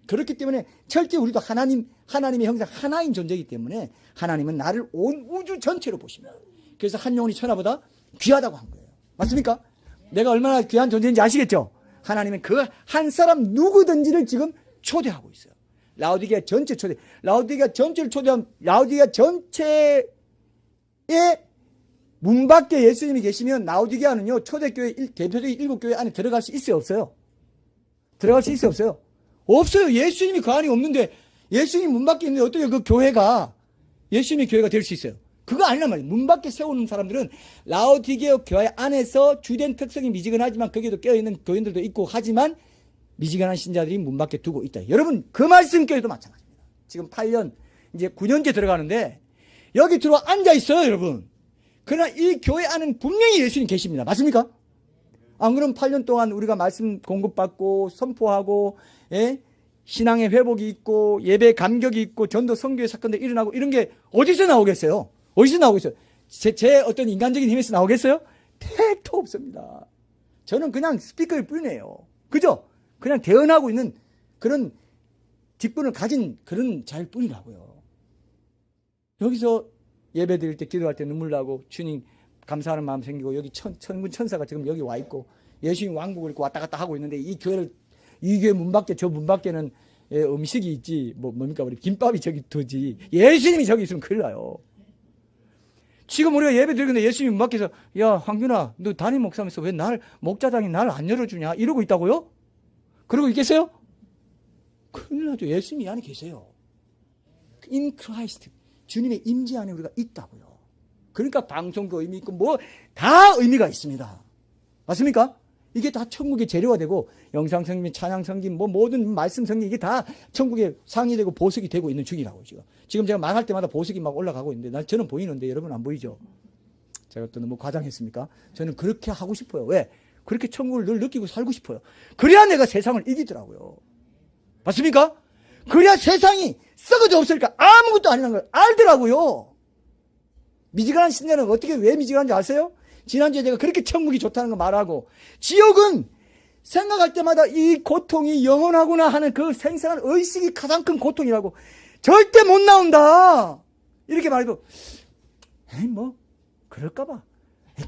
그렇기 때문에 철저히 우리도 하나님의 형상 하나인 존재이기 때문에 하나님은 나를 온 우주 전체로 보십니다. 그래서 한 영혼이 천하보다 귀하다고 한 거예요. 맞습니까? 내가 얼마나 귀한 존재인지 아시겠죠? 하나님은 그 한 사람 누구든지를 지금 초대하고 있어요. 라오디게아 전체 초대. 라오디게아 전체를 초대하면 라오디게아 전체의 문 밖에 예수님이 계시면 라오디게아는요 초대교회 대표적인 7교회 안에 들어갈 수 있어요, 없어요? 들어갈 수 있어요, 없어요? 없어요. 예수님이 그 안에 없는데, 예수님 문 밖에 있는데 어떻게 그 교회가 예수님의 교회가 될 수 있어요? 그거 아니란 말이에요. 문 밖에 세우는 사람들은 라오디게아 교회 안에서 주된 특성이 미지근하지만 거기에도 깨어있는 교인들도 있고 하지만 미지근한 신자들이 문 밖에 두고 있다. 여러분, 그 말씀 교회도 마찬가지입니다. 지금 8년, 이제 9년째 들어가는데 여기 들어와 앉아 있어요, 여러분. 그러나 이 교회 안에는 분명히 예수님 계십니다. 맞습니까? 안 그럼 8년 동안 우리가 말씀 공급받고 선포하고, 예? 신앙의 회복이 있고 예배 감격이 있고 전도 선교의 사건들이 일어나고 이런 게 어디서 나오겠어요? 어디서 나오겠어요? 제 어떤 인간적인 힘에서 나오겠어요? 택도 없습니다. 저는 그냥 스피커일 뿐이에요. 그죠? 그냥 대언하고 있는 그런 직분을 가진 그런 자일 뿐이라고요. 여기서 예배 드릴 때 기도할 때 눈물 나고 주님 감사하는 마음 생기고 여기 천군 천사가 지금 여기 와 있고 예수님 왕복을 입고 왔다 갔다 하고 있는데 이 교회 문 밖에 저 문 밖에는 음식이 있지 뭡니까 우리 김밥이 저기 두지 예수님이 저기 있으면 큰일 나요. 지금 우리가 예배 드리는데 예수님 문 밖에서 야 황균아 너 담임 목사면서 왜 목자장이 날 안 열어주냐 이러고 있다고요? 그러고 있겠어요? 큰일 나죠. 예수님이 이 안에 계세요. In Christ 주님의 임재 안에 우리가 있다고요. 그러니까 방송도 의미 있고 뭐 다 의미가 있습니다. 맞습니까? 이게 다 천국의 재료가 되고 영상 성김, 찬양 성김, 뭐 모든 말씀 성김 이게 다 천국의 상이 되고 보석이 되고 있는 중이라고 지금 제가 말할 때마다 보석이 막 올라가고 있는데 저는 보이는데 여러분 안 보이죠? 제가 또 너무 과장했습니까? 저는 그렇게 하고 싶어요. 왜? 그렇게 천국을 늘 느끼고 살고 싶어요. 그래야 내가 세상을 이기더라고요. 맞습니까? 그래야 세상이 썩어져 없으니까 아무것도 아니라는 걸 알더라고요. 미지근한 신자는 어떻게 왜 미지근한지 아세요? 지난주에 제가 그렇게 천국이 좋다는 거 말하고 지옥은 생각할 때마다 이 고통이 영원하구나 하는 그 생생한 의식이 가장 큰 고통이라고 절대 못 나온다 이렇게 말해도 에이 뭐 그럴까봐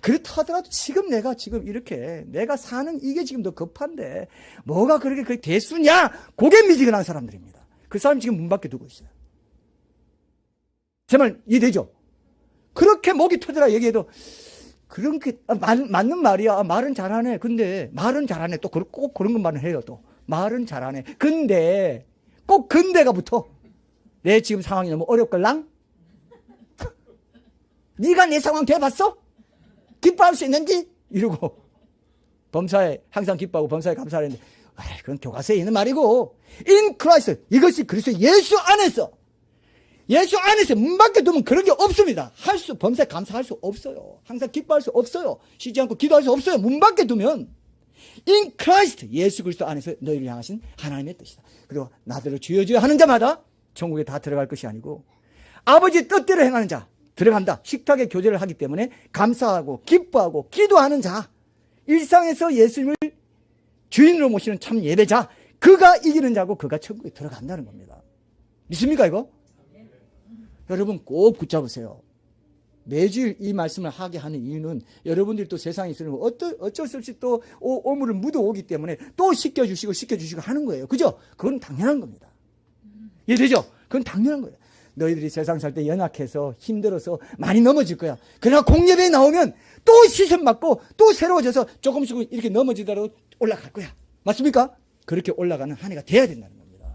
그렇다 하더라도 지금 내가 이렇게 내가 사는 이게 지금 더 급한데 뭐가 그렇게 대수냐 그게 미지근한 사람들입니다. 그 사람이 지금 문 밖에 두고 있어요. 제 말 이해되죠? 그렇게 목이 터져라 얘기해도 그런 게 맞는 말이야. 말은 잘하네. 근데 말은 잘하네. 또 꼭 그런 것만 해요. 또 말은 잘하네. 근데 꼭 근데가 붙어. 내 지금 상황이 너무 어렵걸랑? 네가 내 상황 돼봤어? 기뻐할 수 있는지? 이러고 범사에 항상 기뻐하고 범사에 감사하는데 그건 교과서에 있는 말이고 In Christ 이것이 그리스도 예수 안에서 문 밖에 두면 그런 게 없습니다. 범사에 감사할 수 없어요. 항상 기뻐할 수 없어요. 쉬지 않고 기도할 수 없어요. 문 밖에 두면 In Christ 예수 그리스도 안에서 너희를 향하신 하나님의 뜻이다. 그리고 나더러 주여 주여 하는 자마다 천국에 다 들어갈 것이 아니고 아버지 뜻대로 행하는 자 들어간다. 식탁의 교제를 하기 때문에 감사하고 기뻐하고 기도하는 자 일상에서 예수님을 주인으로 모시는 참 예배자 그가 이기는 자고 그가 천국에 들어간다는 겁니다. 믿습니까 이거? 여러분 꼭 붙잡으세요. 매주일 이 말씀을 하게 하는 이유는 여러분들이 또 세상에 있으면 어쩔 수 없이 또 오물을 묻어오기 때문에 또 시켜주시고 하는 거예요. 그죠? 그건 당연한 겁니다. 이해되죠? 그건 당연한 거예요. 너희들이 세상 살 때 연약해서 힘들어서 많이 넘어질 거야. 그러나 공예배에 나오면 또 시선받고 또 새로워져서 조금씩 이렇게 넘어지더라도 올라갈 거야. 맞습니까? 그렇게 올라가는 한 해가 돼야 된다는 겁니다.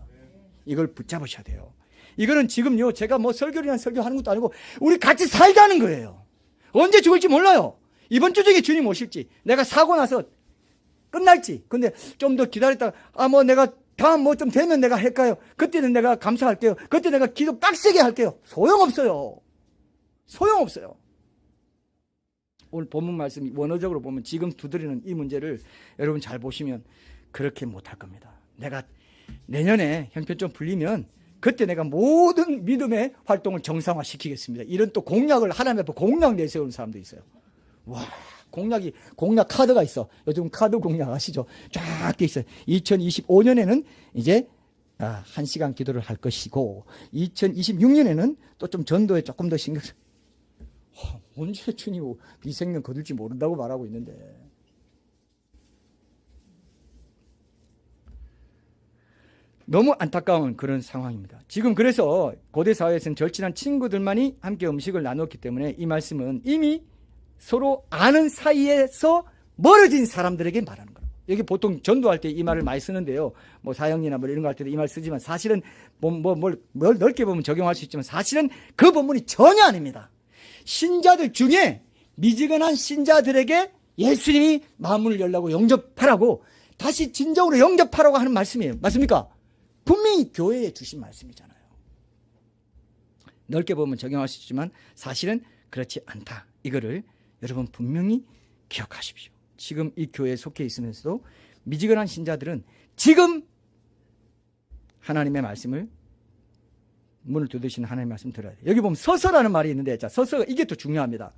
이걸 붙잡으셔야 돼요. 이거는 지금요 제가 뭐 설교를 설교하는 것도 아니고 우리 같이 살자는 거예요. 언제 죽을지 몰라요. 이번 주 중에 주님 오실지 내가 사고 나서 끝날지 근데 좀 더 기다렸다가 뭐 내가 다음 뭐 좀 되면 내가 할까요? 그때는 내가 감사할게요. 그때 내가 기도 빡세게 할게요. 소용없어요. 오늘 본문 말씀 원어적으로 보면 지금 두드리는 이 문제를 여러분 잘 보시면 그렇게 못할 겁니다. 내가 내년에 형편 좀 풀리면 그때 내가 모든 믿음의 활동을 정상화시키겠습니다. 이런 또 공약을 하나님 앞에 공약 내세우는 사람도 있어요. 와, 공약 카드가 있어. 요즘 카드 공약 아시죠? 쫙 돼 있어요. 2025년에는 이제 1시간 기도를 할 것이고 2026년에는 또 좀 전도에 조금 더 신경 써. 언제 주님 이 생명 거둘지 모른다고 말하고 있는데. 너무 안타까운 그런 상황입니다. 지금 그래서 고대 사회에서는 절친한 친구들만이 함께 음식을 나눴기 때문에 이 말씀은 이미 서로 아는 사이에서 멀어진 사람들에게 말하는 거예요. 여기 보통 전도할 때 이 말을 많이 쓰는데요. 뭐 사형리나 뭐 이런 거 할 때도 이 말 쓰지만 사실은 뭘 넓게 보면 적용할 수 있지만 사실은 그 본문이 전혀 아닙니다. 신자들 중에 미지근한 신자들에게 예수님이 마음을 열라고 영접하라고 다시 진정으로 영접하라고 하는 말씀이에요. 맞습니까? 분명히 교회에 주신 말씀이잖아요. 넓게 보면 적용할 수 있지만 사실은 그렇지 않다. 이거를 여러분 분명히 기억하십시오. 지금 이 교회에 속해 있으면서도 미지근한 신자들은 지금 하나님의 말씀을 문을 두드리시는 하나님의 말씀 들어야 돼요. 여기 보면 서서라는 말이 있는데 자, 서서 이게 또 중요합니다.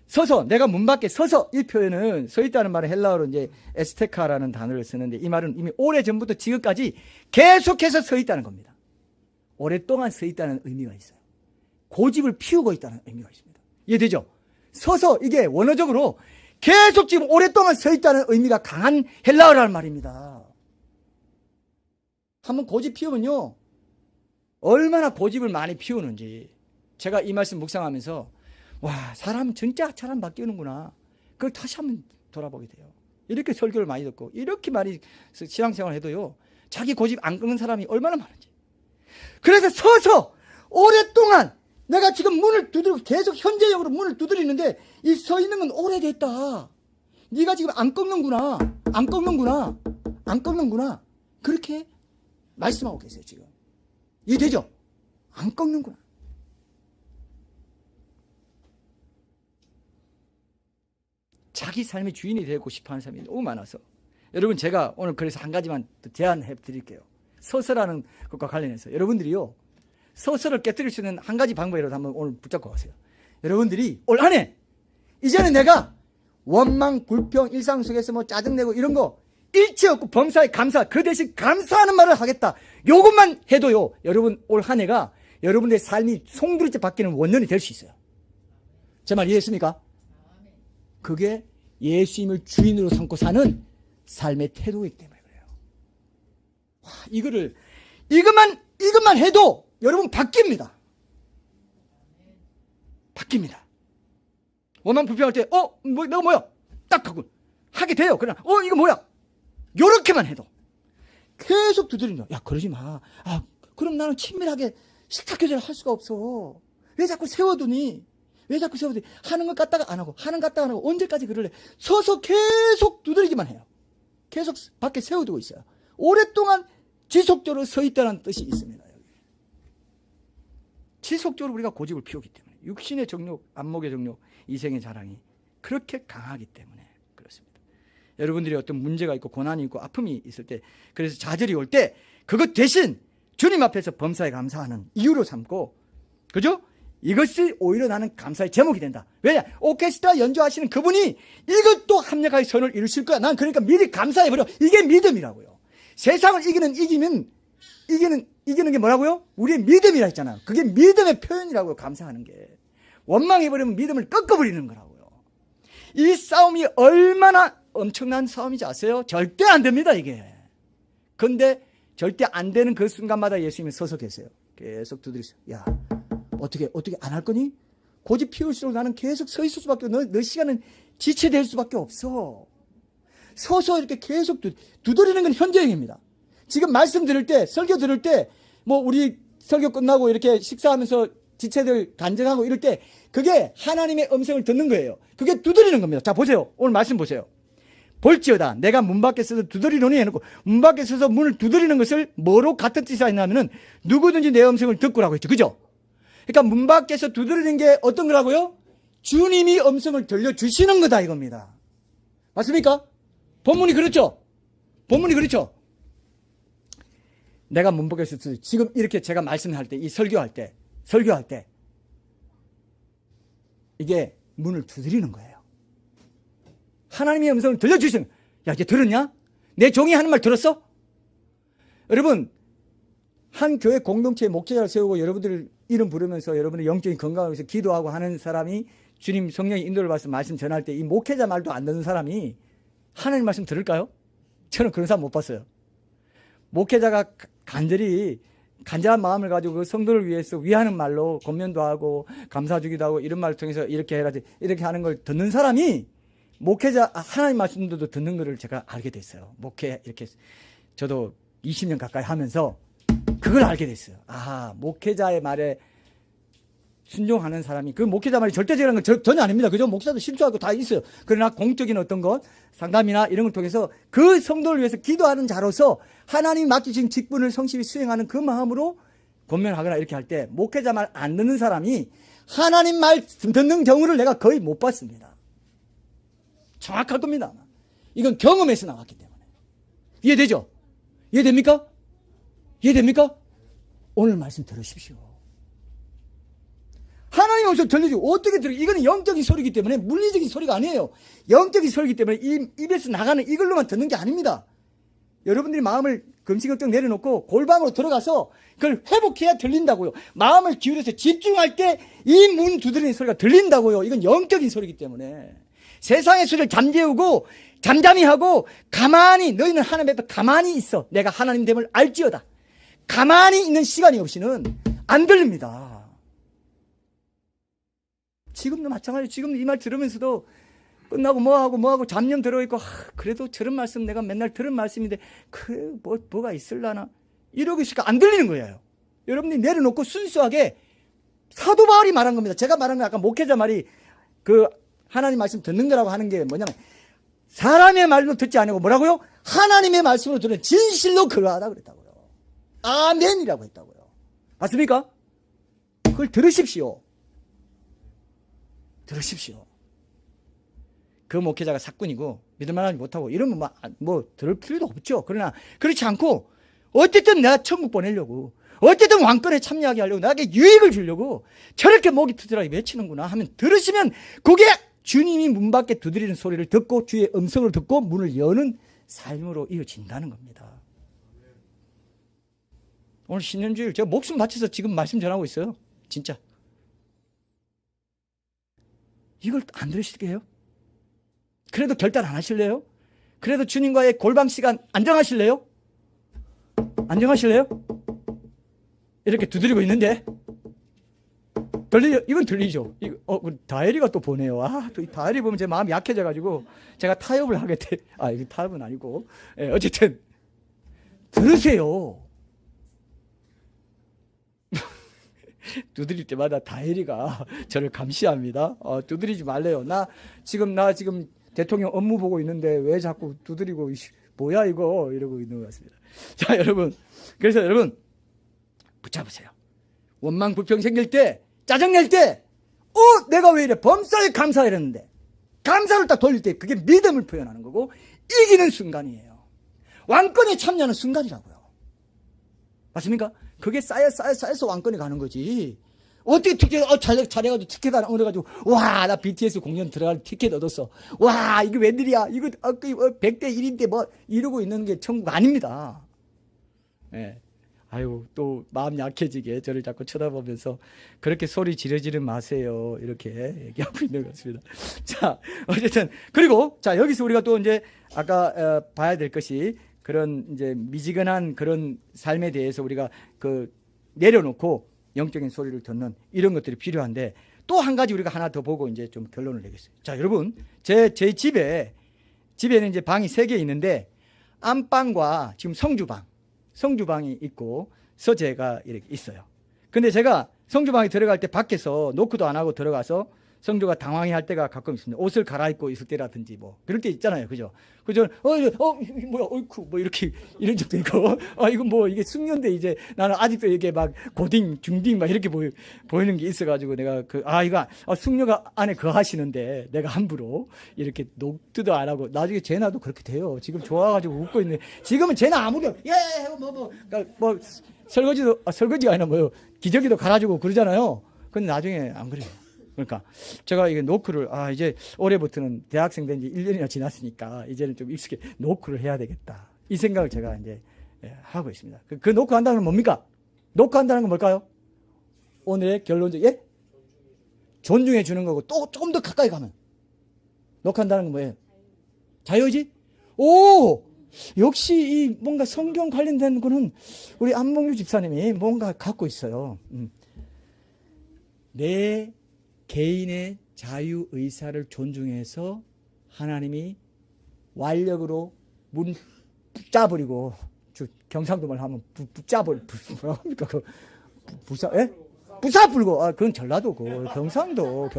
서서 내가 문 밖에 서서 이 표현은 서 있다는 말은 헬라어로 이제 에스테카라는 단어를 쓰는데 이 말은 이미 오래전부터 지금까지 계속해서 서 있다는 겁니다. 오랫동안 서 있다는 의미가 있어요. 고집을 피우고 있다는 의미가 있습니다. 이해되죠? 서서 이게 원어적으로 계속 지금 오랫동안 서 있다는 의미가 강한 헬라어라는 말입니다. 한번 고집 피우면요. 얼마나 고집을 많이 피우는지 제가 이 말씀 묵상하면서 와, 사람 진짜 사람 바뀌는구나. 그걸 다시 한번 돌아보게 돼요. 이렇게 설교를 많이 듣고 이렇게 많이 신앙생활을 해도요. 자기 고집 안 끊는 사람이 얼마나 많은지. 그래서 서서 오랫동안 내가 지금 문을 두드리고 계속 현재적으로 문을 두드리는데 이 서 있는 건 오래됐다. 네가 지금 안 꺾는구나. 안 꺾는구나. 안 꺾는구나. 그렇게 말씀하고 계세요 지금. 이해되죠? 안 꺾는구나. 자기 삶의 주인이 되고 싶어하는 사람이 너무 많아서 여러분 제가 오늘 그래서 한 가지만 제안해 드릴게요. 서서라는 것과 관련해서 여러분들이요. 서서를 깨뜨릴 수 있는 한 가지 방법이라도 한번 오늘 붙잡고 가세요. 여러분들이 올 한 해 이제는 내가 원망, 불평, 일상 속에서 뭐 짜증내고 이런 거 일체 없고 범사에 감사, 그 대신 감사하는 말을 하겠다. 요것만 해도요. 여러분 올 한 해가 여러분들의 삶이 송두리째 바뀌는 원년이 될 수 있어요. 제 말 이해했습니까? 그게 예수님을 주인으로 삼고 사는 삶의 태도이기 때문에 그래요. 와, 이것만 해도 여러분 바뀝니다. 바뀝니다. 원망 불평할 때, 내가 뭐야? 딱 하고 하게 돼요. 그러나, 이거 뭐야? 요렇게만 해도 계속 두드린다. 야, 그러지 마. 그럼 나는 친밀하게 식탁 교제를 할 수가 없어. 왜 자꾸 세워두니? 왜 자꾸 세워두니? 하는 것 같다가 안 하고, 하는 것 같다가 안 하고, 언제까지 그럴래? 서서 계속 두드리기만 해요. 계속 밖에 세워두고 있어요. 오랫동안 지속적으로 서 있다는 뜻이 있습니다. 여기. 지속적으로 우리가 고집을 피우기 때문에. 육신의 정욕, 안목의 정욕, 이생의 자랑이 그렇게 강하기 때문에 그렇습니다. 여러분들이 어떤 문제가 있고 고난이 있고 아픔이 있을 때 그래서 좌절이 올 때 그것 대신 주님 앞에서 범사에 감사하는 이유로 삼고 그죠? 이것이 오히려 나는 감사의 제목이 된다. 왜냐? 오케스트라 연주하시는 그분이 이것도 합력하게 선을 이루실 거야. 난 그러니까 미리 감사해버려. 이게 믿음이라고요. 세상을 이기는 게 뭐라고요? 우리의 믿음이라 했잖아요. 그게 믿음의 표현이라고요. 감사하는 게. 원망해버리면 믿음을 꺾어버리는 거라고요. 이 싸움이 얼마나 엄청난 싸움인지 아세요? 절대 안 됩니다, 이게. 근데 절대 안 되는 그 순간마다 예수님이 서서 계세요. 계속 두드리세요. 야, 어떻게 안 할 거니? 고집 피울수록 나는 계속 서 있을 수밖에 없어. 너 시간은 지체될 수밖에 없어. 서서 이렇게 계속 두드리는 건 현재형입니다. 지금 말씀 들을 때, 설교 들을 때, 뭐 우리 설교 끝나고 이렇게 식사하면서 지체들 간증하고 이럴 때 그게 하나님의 음성을 듣는 거예요. 그게 두드리는 겁니다. 자, 보세요. 오늘 말씀 보세요. 볼지어다 내가 문 밖에 서서 두드리노니 해놓고 문 밖에 서서 문을 두드리는 것을 뭐로 같은 뜻이 있냐면은 누구든지 내 음성을 듣고라고 했죠. 그죠? 그러니까 문 밖에서 두드리는 게 어떤 거라고요? 주님이 음성을 들려주시는 거다 이겁니다. 맞습니까? 본문이 그렇죠? 본문이 그렇죠? 내가 못 보겠을 수도 있어요. 지금 이렇게 제가 말씀할 때, 이 설교할 때 이게 문을 두드리는 거예요. 하나님의 음성을 들려주시는, 야, 이제 들었냐? 내 종이 하는 말 들었어? 여러분, 한 교회 공동체에 목회자를 세우고 여러분들 이름 부르면서 여러분의 영적인 건강을 위해서 기도하고 하는 사람이 주님 성령의 인도를 받아서 말씀 전할 때 이 목회자 말도 안 듣는 사람이 하나님 말씀 들을까요? 저는 그런 사람 못 봤어요. 목회자가 간절한 마음을 가지고 그 성도를 위해서 위하는 말로 권면도 하고 감사주기도 하고 이런 말을 통해서 이렇게 해라지 이렇게 하는 걸 듣는 사람이 목회자 하나님 말씀도 듣는 것을 제가 알게 됐어요. 목회 이렇게 저도 20년 가까이 하면서 그걸 알게 됐어요. 아, 목회자의 말에 순종하는 사람이, 그 목회자 말이 절대적이라는 건 전혀 아닙니다. 그죠? 목사도 실수하고 다 있어요. 그러나 공적인 어떤 것, 상담이나 이런 걸 통해서 그 성도를 위해서 기도하는 자로서 하나님이 맡기신 직분을 성실히 수행하는 그 마음으로 권면하거나 이렇게 할 때 목회자 말 안 듣는 사람이 하나님 말 듣는 경우를 내가 거의 못 봤습니다. 정확할 겁니다. 이건 경험에서 나왔기 때문에. 이해되죠? 이해됩니까? 이해됩니까? 오늘 말씀 들으십시오. 하나님 음성 들려주고 어떻게 들어? 이거는 영적인 소리이기 때문에 물리적인 소리가 아니에요. 영적인 소리이기 때문에 입에서 나가는 이걸로만 듣는 게 아닙니다. 여러분들이 마음을 금시걱정 내려놓고 골방으로 들어가서 그걸 회복해야 들린다고요. 마음을 기울여서 집중할 때 이 문 두드리는 소리가 들린다고요. 이건 영적인 소리이기 때문에 세상의 소리를 잠재우고 잠잠히 하고 가만히, 너희는 하나님 앞에 가만히 있어. 내가 하나님 됨을 알지어다. 가만히 있는 시간이 없이는 안 들립니다. 지금도 마찬가지예요. 지금 이 말 들으면서도 끝나고 뭐하고 잡념 들어있고, 그래도 저런 말씀 내가 맨날 들은 말씀인데 그래 뭐가 있을라나 이러고 있으니까 안 들리는 거예요. 여러분들이 내려놓고 순수하게 사도 바울이 말한 겁니다. 제가 말한 건 아까 목회자 말이 그 하나님 말씀 듣는 거라고 하는 게 뭐냐면 사람의 말로 듣지 않고 뭐라고요? 하나님의 말씀으로 듣는 진실로 그러하다 그랬다고요. 아멘이라고 했다고요. 맞습니까? 그걸 들으십시오. 들으십시오. 그 목회자가 사꾼이고 믿을만하지 못하고 이러면 뭐 들을 필요도 없죠. 그러나 그렇지 않고 어쨌든 내가 천국 보내려고, 어쨌든 왕권에 참여하게 하려고, 나에게 유익을 주려고 저렇게 목이 트들하게 외치는구나 하면 들으시면 그게 주님이 문 밖에 두드리는 소리를 듣고 주의 음성을 듣고 문을 여는 삶으로 이어진다는 겁니다. 오늘 신년주일 제가 목숨 바쳐서 지금 말씀 전하고 있어요. 진짜. 이걸 안 들으실게요? 그래도 결단 안 하실래요? 그래도 주님과의 골방 시간 안정하실래요? 안정하실래요? 이렇게 두드리고 있는데 이건 들리죠? 다혜리가 또 보네요. 또 이 다혜리 보면 제 마음이 약해져가지고 제가 타협을 하게 돼. 이게 타협은 아니고. 어쨌든 들으세요. 두드릴 때마다 다혜리가 저를 감시합니다. 두드리지 말래요. 나 지금 대통령 업무 보고 있는데 왜 자꾸 두드리고, 뭐야 이거, 이러고 있는 것 같습니다. 자, 여러분. 그래서 여러분, 붙잡으세요. 원망 불평 생길 때, 짜증낼 때, 내가 왜 이래? 범사에 감사했는데, 감사를 딱 돌릴 때, 그게 믿음을 표현하는 거고, 이기는 순간이에요. 왕권에 참여하는 순간이라고요. 맞습니까? 그게 쌓여서 왕권에 가는 거지. 어떻게 티켓, 잘해가지고 티켓 하나 얻어가지고, 와, 나 BTS 공연 들어갈 티켓 얻었어. 와, 이게 웬일이야. 이거, 100대 1인데 이러고 있는 게 천국 아닙니다. 예. 또 마음 약해지게 저를 자꾸 쳐다보면서 그렇게 소리 지르지는 마세요. 이렇게 얘기하고 있는 것 같습니다. 자, 어쨌든, 그리고, 자, 여기서 우리가 또 이제 아까 봐야 될 것이 그런 이제 미지근한 그런 삶에 대해서 우리가 내려놓고 영적인 소리를 듣는 이런 것들이 필요한데, 또 한 가지 우리가 하나 더 보고 이제 좀 결론을 내겠어요. 자, 여러분, 제 집에는 이제 방이 3개 있는데, 안방과 지금 성주방이 있고 서재가 이렇게 있어요. 근데 제가 성주방에 들어갈 때 밖에서 노크도 안 하고 들어가서 성도가 당황해할 때가 가끔 있습니다. 옷을 갈아입고 있을 때라든지 뭐 그럴 때 있잖아요, 그죠? 그죠? 뭐야, 어이쿠, 뭐 이렇게 이런 적도 있고, 이건 뭐 이게 숙련대 이제 나는 아직도 이게 막 고딩, 중딩 막 이렇게 보이는 게 있어가지고 내가 이거 숙녀가 안에 거하시는데 내가 함부로 이렇게 녹두도 안 하고 나중에 제나도 그렇게 돼요. 지금 좋아가지고 웃고 있네. 지금은 제나 아무리 뭐 설거지가 아니라 뭐요, 기저귀도 갈아주고 그러잖아요. 근데 나중에 안 그래요. 그러니까 제가 이게 노크를 이제 올해부터는 대학생 된 지 1년이나 지났으니까 이제는 좀 익숙해 노크를 해야 되겠다, 이 생각을 제가 이제 하고 있습니다. 그 노크 한다는 건 뭡니까? 노크 한다는 건 뭘까요? 오늘의 결론적 존중해 주는 거고, 또 조금 더 가까이 가면 노크 한다는 건 뭐예요? 자유의지? 오, 역시 이 뭔가 성경 관련된 거는 우리 안봉규 집사님이 뭔가 갖고 있어요. 내 개인의 자유의사를 존중해서 하나님이 완력으로 문 붙잡으리고, 경상도 말 하면 뭐라 합니까? 부사 불고, 그건 전라도고, 경상도.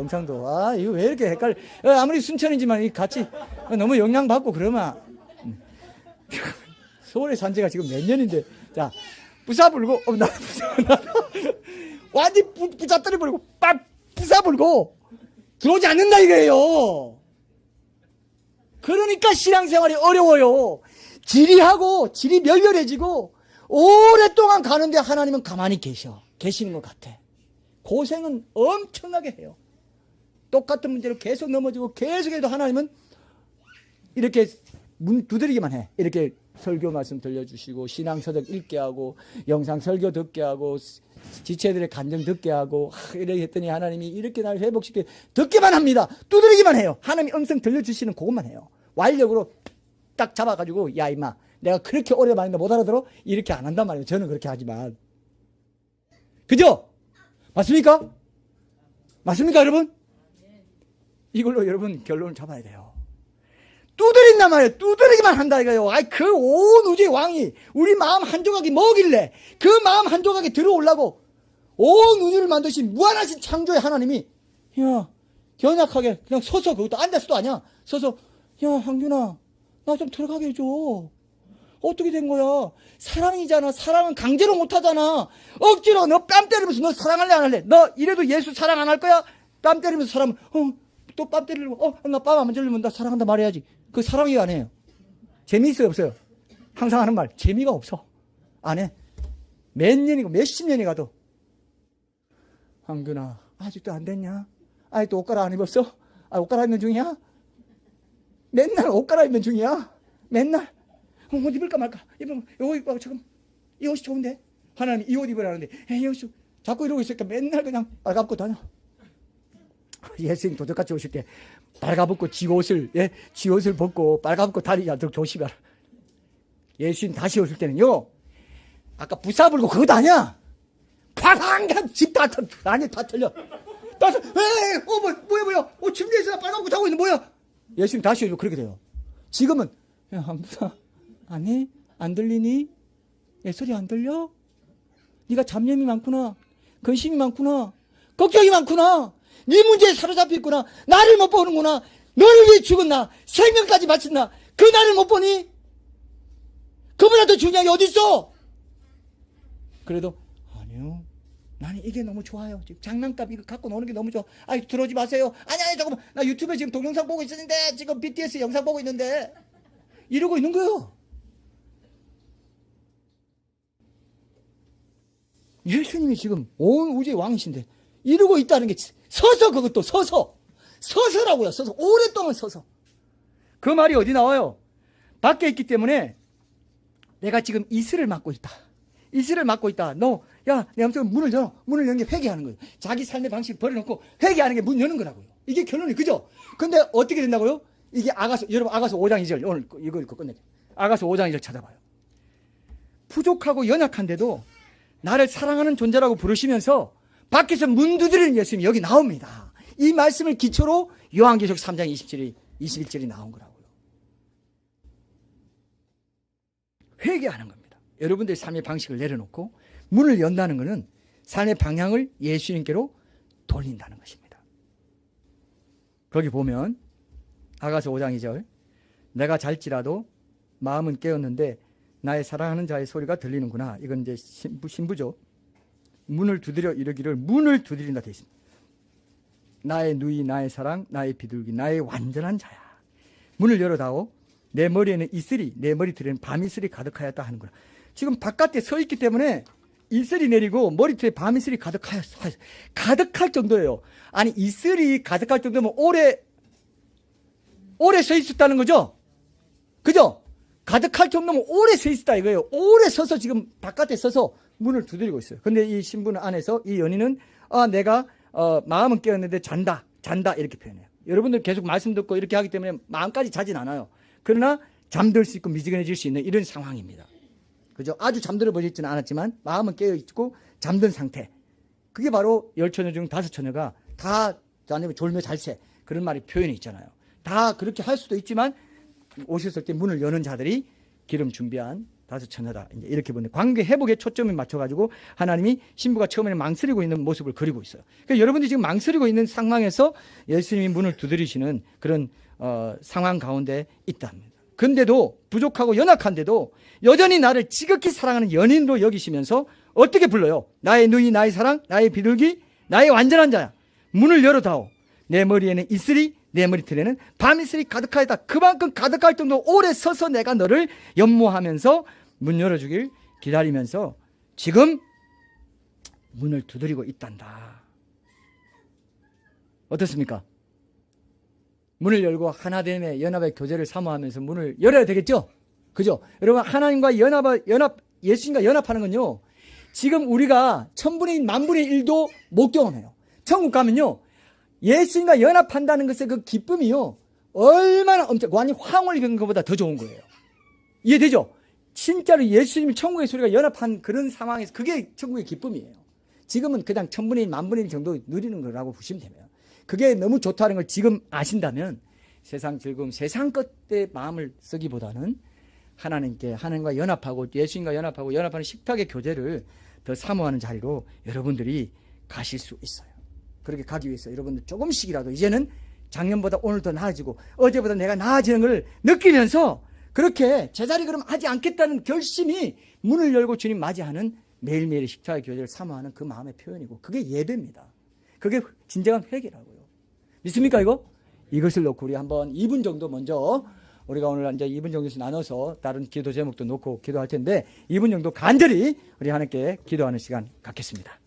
이거 왜 이렇게 헷갈려? 아무리 순천이지만 같이 너무 영향받고 그러면. 서울에 산 지가 지금 몇 년인데, 자, 부사 불고, 완전 부자 떨어버리고, 부사 불고, 들어오지 않는다 이거예요. 그러니까 신앙생활이 어려워요. 질이 멸렬해지고, 오랫동안 가는데 하나님은 가만히 계시는 것 같아. 고생은 엄청나게 해요. 똑같은 문제로 계속 넘어지고 계속 해도 하나님은 이렇게 문 두드리기만 해. 이렇게 설교 말씀 들려주시고, 신앙서적 읽게 하고, 영상 설교 듣게 하고, 지체들의 간증 듣게 하고, 이렇게 했더니 하나님이 이렇게 날 회복시켜 듣기만 합니다. 두드리기만 해요. 하나님이 음성 들려주시는 그것만 해요. 완력으로 딱 잡아가지고, 야 임마, 내가 그렇게 오래 말했는데 못 알아들어? 이렇게 안 한단 말이에요. 저는 그렇게 하지만. 그죠? 맞습니까? 여러분? 이걸로 여러분 결론을 잡아야 돼요. 두드린단 말이에요. 두드리기만 한다 이거예요. 그 온 우주의 왕이 우리 마음 한 조각이 뭐길래 그 마음 한 조각이 들어오려고 온 우주를 만드신 무한하신 창조의 하나님이, 야, 연약하게 그냥 서서, 그것도 앉아서도 아니야, 서서, 야, 황균아, 나 좀 들어가게 해줘. 어떻게 된 거야? 사랑이잖아. 사랑은 강제로 못 하잖아. 억지로 너 뺨 때리면서 너 사랑할래 안 할래? 너 이래도 예수 사랑 안 할 거야? 뺨 때리면서 사람, 또 뺨 때리려고, 나 뺨 안 만지려면 나 사랑한다 말해야지. 그 사랑이 아니에요. 재미있어요, 없어요? 항상 하는 말, 재미가 없어. 안 해. 몇 년이고 몇십 년이 가도, 황균아, 아직도 안 됐냐? 아직도 옷 갈아 안 입었어? 옷 갈아입는 중이야? 맨날 옷 갈아입는 중이야? 맨날? 옷 입을까 말까? 이거 입고 지금 이 옷이 좋은데? 하나님이 이 옷 입으라는데, 이 옷이 자꾸 이러고 있으니까 맨날 그냥 빨갑고 다녀. 예수님 도적같이 오실 때 빨가벗고 지 옷을 벗고 빨가벗고 다니지 않도록 조심하라. 예수님 다시 오실 때는요, 아까 부사 불고 그것도 아니야. 팡팡 집 다 틀려. 뭐야? 침대에서 빨가벗고 자고 있는 뭐야? 예수님 다시 오시면 그렇게 돼요. 지금은, 야, 한부사, 아니, 안 들리니? 내 소리 안 들려? 네가 잡념이 많구나. 근심이 많구나. 걱정이 많구나. 네 문제에 사로잡혀 있구나. 나를 못 보는구나. 너를 위해 죽었나? 생명까지 바쳤나? 그 나를 못 보니? 그보다 더 중요한 게 어디 있어? 그래도 아니요, 나는 이게 너무 좋아요. 지금 장난감 이거 갖고 노는 게 너무 좋아. 들어오지 마세요. 아니 잠깐만, 나 유튜브에 지금 동영상 보고 있었는데, 지금 BTS 영상 보고 있는데, 이러고 있는 거예요. 예수님이 지금 온 우주의 왕이신데 이러고 있다는 게, 서서, 그것도 서서라고요. 서서, 오랫동안 서서. 그 말이 어디 나와요? 밖에 있기 때문에 내가 지금 이슬을 맡고 있다. 야, 내 아무튼 문을 여는 게 회개하는 거예요. 자기 삶의 방식을 버려놓고 회개하는 게 문 여는 거라고요. 이게 결론이, 그죠? 근데 어떻게 된다고요? 이게 여러분 아가서 5장 2절, 오늘 이거 읽고 끝내죠. 아가서 5장 2절 찾아봐요. 부족하고 연약한데도 나를 사랑하는 존재라고 부르시면서 밖에서 문 두드리는 예수님이 여기 나옵니다. 이 말씀을 기초로 요한계시록 3장 21절이 나온 거라고요. 회개하는 겁니다. 여러분들의 삶의 방식을 내려놓고 문을 연다는 것은 삶의 방향을 예수님께로 돌린다는 것입니다. 거기 보면 아가서 5장 2절 내가 잘지라도 마음은 깨었는데 나의 사랑하는 자의 소리가 들리는구나. 이건 이제 신부죠. 문을 두드려 이르기를 문을 두드린다 되어 있습니다. 나의 누이 나의 사랑 나의 비둘기 나의 완전한 자야. 문을 열어다오. 내 머리에는 이슬이 내 머리털에는 밤이슬이 가득하였다 하는구나. 지금 바깥에 서 있기 때문에 이슬이 내리고 머리털에 밤이슬이 가득할 정도예요. 아니 이슬이 가득할 정도면 오래 서 있었다는 거죠. 그죠? 가득할 정도면 오래 서 있었다 이거예요. 오래 서서 지금 바깥에 서서 문을 두드리고 있어요. 근데 이 신부는 안에서 이 연인은 내가 마음은 깨었는데 잔다 이렇게 표현해요. 여러분들 계속 말씀 듣고 이렇게 하기 때문에 마음까지 자진 않아요. 그러나 잠들 수 있고 미지근해질 수 있는 이런 상황입니다. 그죠? 아주 잠들어 버리지는 않았지만 마음은 깨어 있고 잠든 상태. 그게 바로 10처녀 중 5처녀가 다 졸며 잘새 그런 말이 표현이 있잖아요. 다 그렇게 할 수도 있지만 오셨을 때 문을 여는 자들이 기름 준비한 5처녀다. 이렇게 보는 관계 회복에 초점을 맞춰가지고 하나님이 신부가 처음에는 망설이고 있는 모습을 그리고 있어요. 그러니까 여러분들이 지금 망설이고 있는 상황에서 예수님이 문을 두드리시는 그런 상황 가운데 있답니다. 근데도 부족하고 연약한데도 여전히 나를 지극히 사랑하는 연인으로 여기시면서 어떻게 불러요? 나의 누이 나의 사랑 나의 비둘기 나의 완전한 자야. 문을 열어다오. 내 머리에는 이슬이 내 머리털에는 밤이슬이 가득하였다. 그만큼 가득할 정도로 오래 서서 내가 너를 연모하면서 문 열어주길 기다리면서 지금 문을 두드리고 있단다. 어떻습니까? 문을 열고 하나됨의 연합의 교제를 사모하면서 문을 열어야 되겠죠? 그죠? 여러분 하나님과 예수님과 연합하는 건요. 지금 우리가 천분의 1, 만분의 1도 못 경험해요. 천국 가면요. 예수님과 연합한다는 것의 그 기쁨이요. 얼마나 완전히 황홀히 된 것보다 더 좋은 거예요. 이해되죠? 진짜로 예수님이 천국의 소리가 연합한 그런 상황에서 그게 천국의 기쁨이에요. 지금은 그냥 천분의 1, 만분의 1 정도 누리는 거라고 보시면 돼요. 그게 너무 좋다는 걸 지금 아신다면 세상 즐거움, 세상 것에 마음을 쓰기보다는 하나님과 연합하고 예수님과 연합하는 식탁의 교제를 더 사모하는 자리로 여러분들이 가실 수 있어요. 그렇게 가기 위해서 여러분들 조금씩이라도 이제는 작년보다 오늘 더 나아지고 어제보다 내가 나아지는 걸 느끼면서 그렇게 제자리 그럼 하지 않겠다는 결심이 문을 열고 주님 맞이하는 매일매일의 식탁의 교제를 사모하는 그 마음의 표현이고 그게 예배입니다. 그게 진정한 회개라고요. 믿습니까 이거? 이것을 놓고 우리 한번 2분 정도 먼저 우리가 오늘 이제 2분 정도에서 나눠서 다른 기도 제목도 놓고 기도할 텐데 2분 정도 간절히 우리 하나님께 기도하는 시간 갖겠습니다.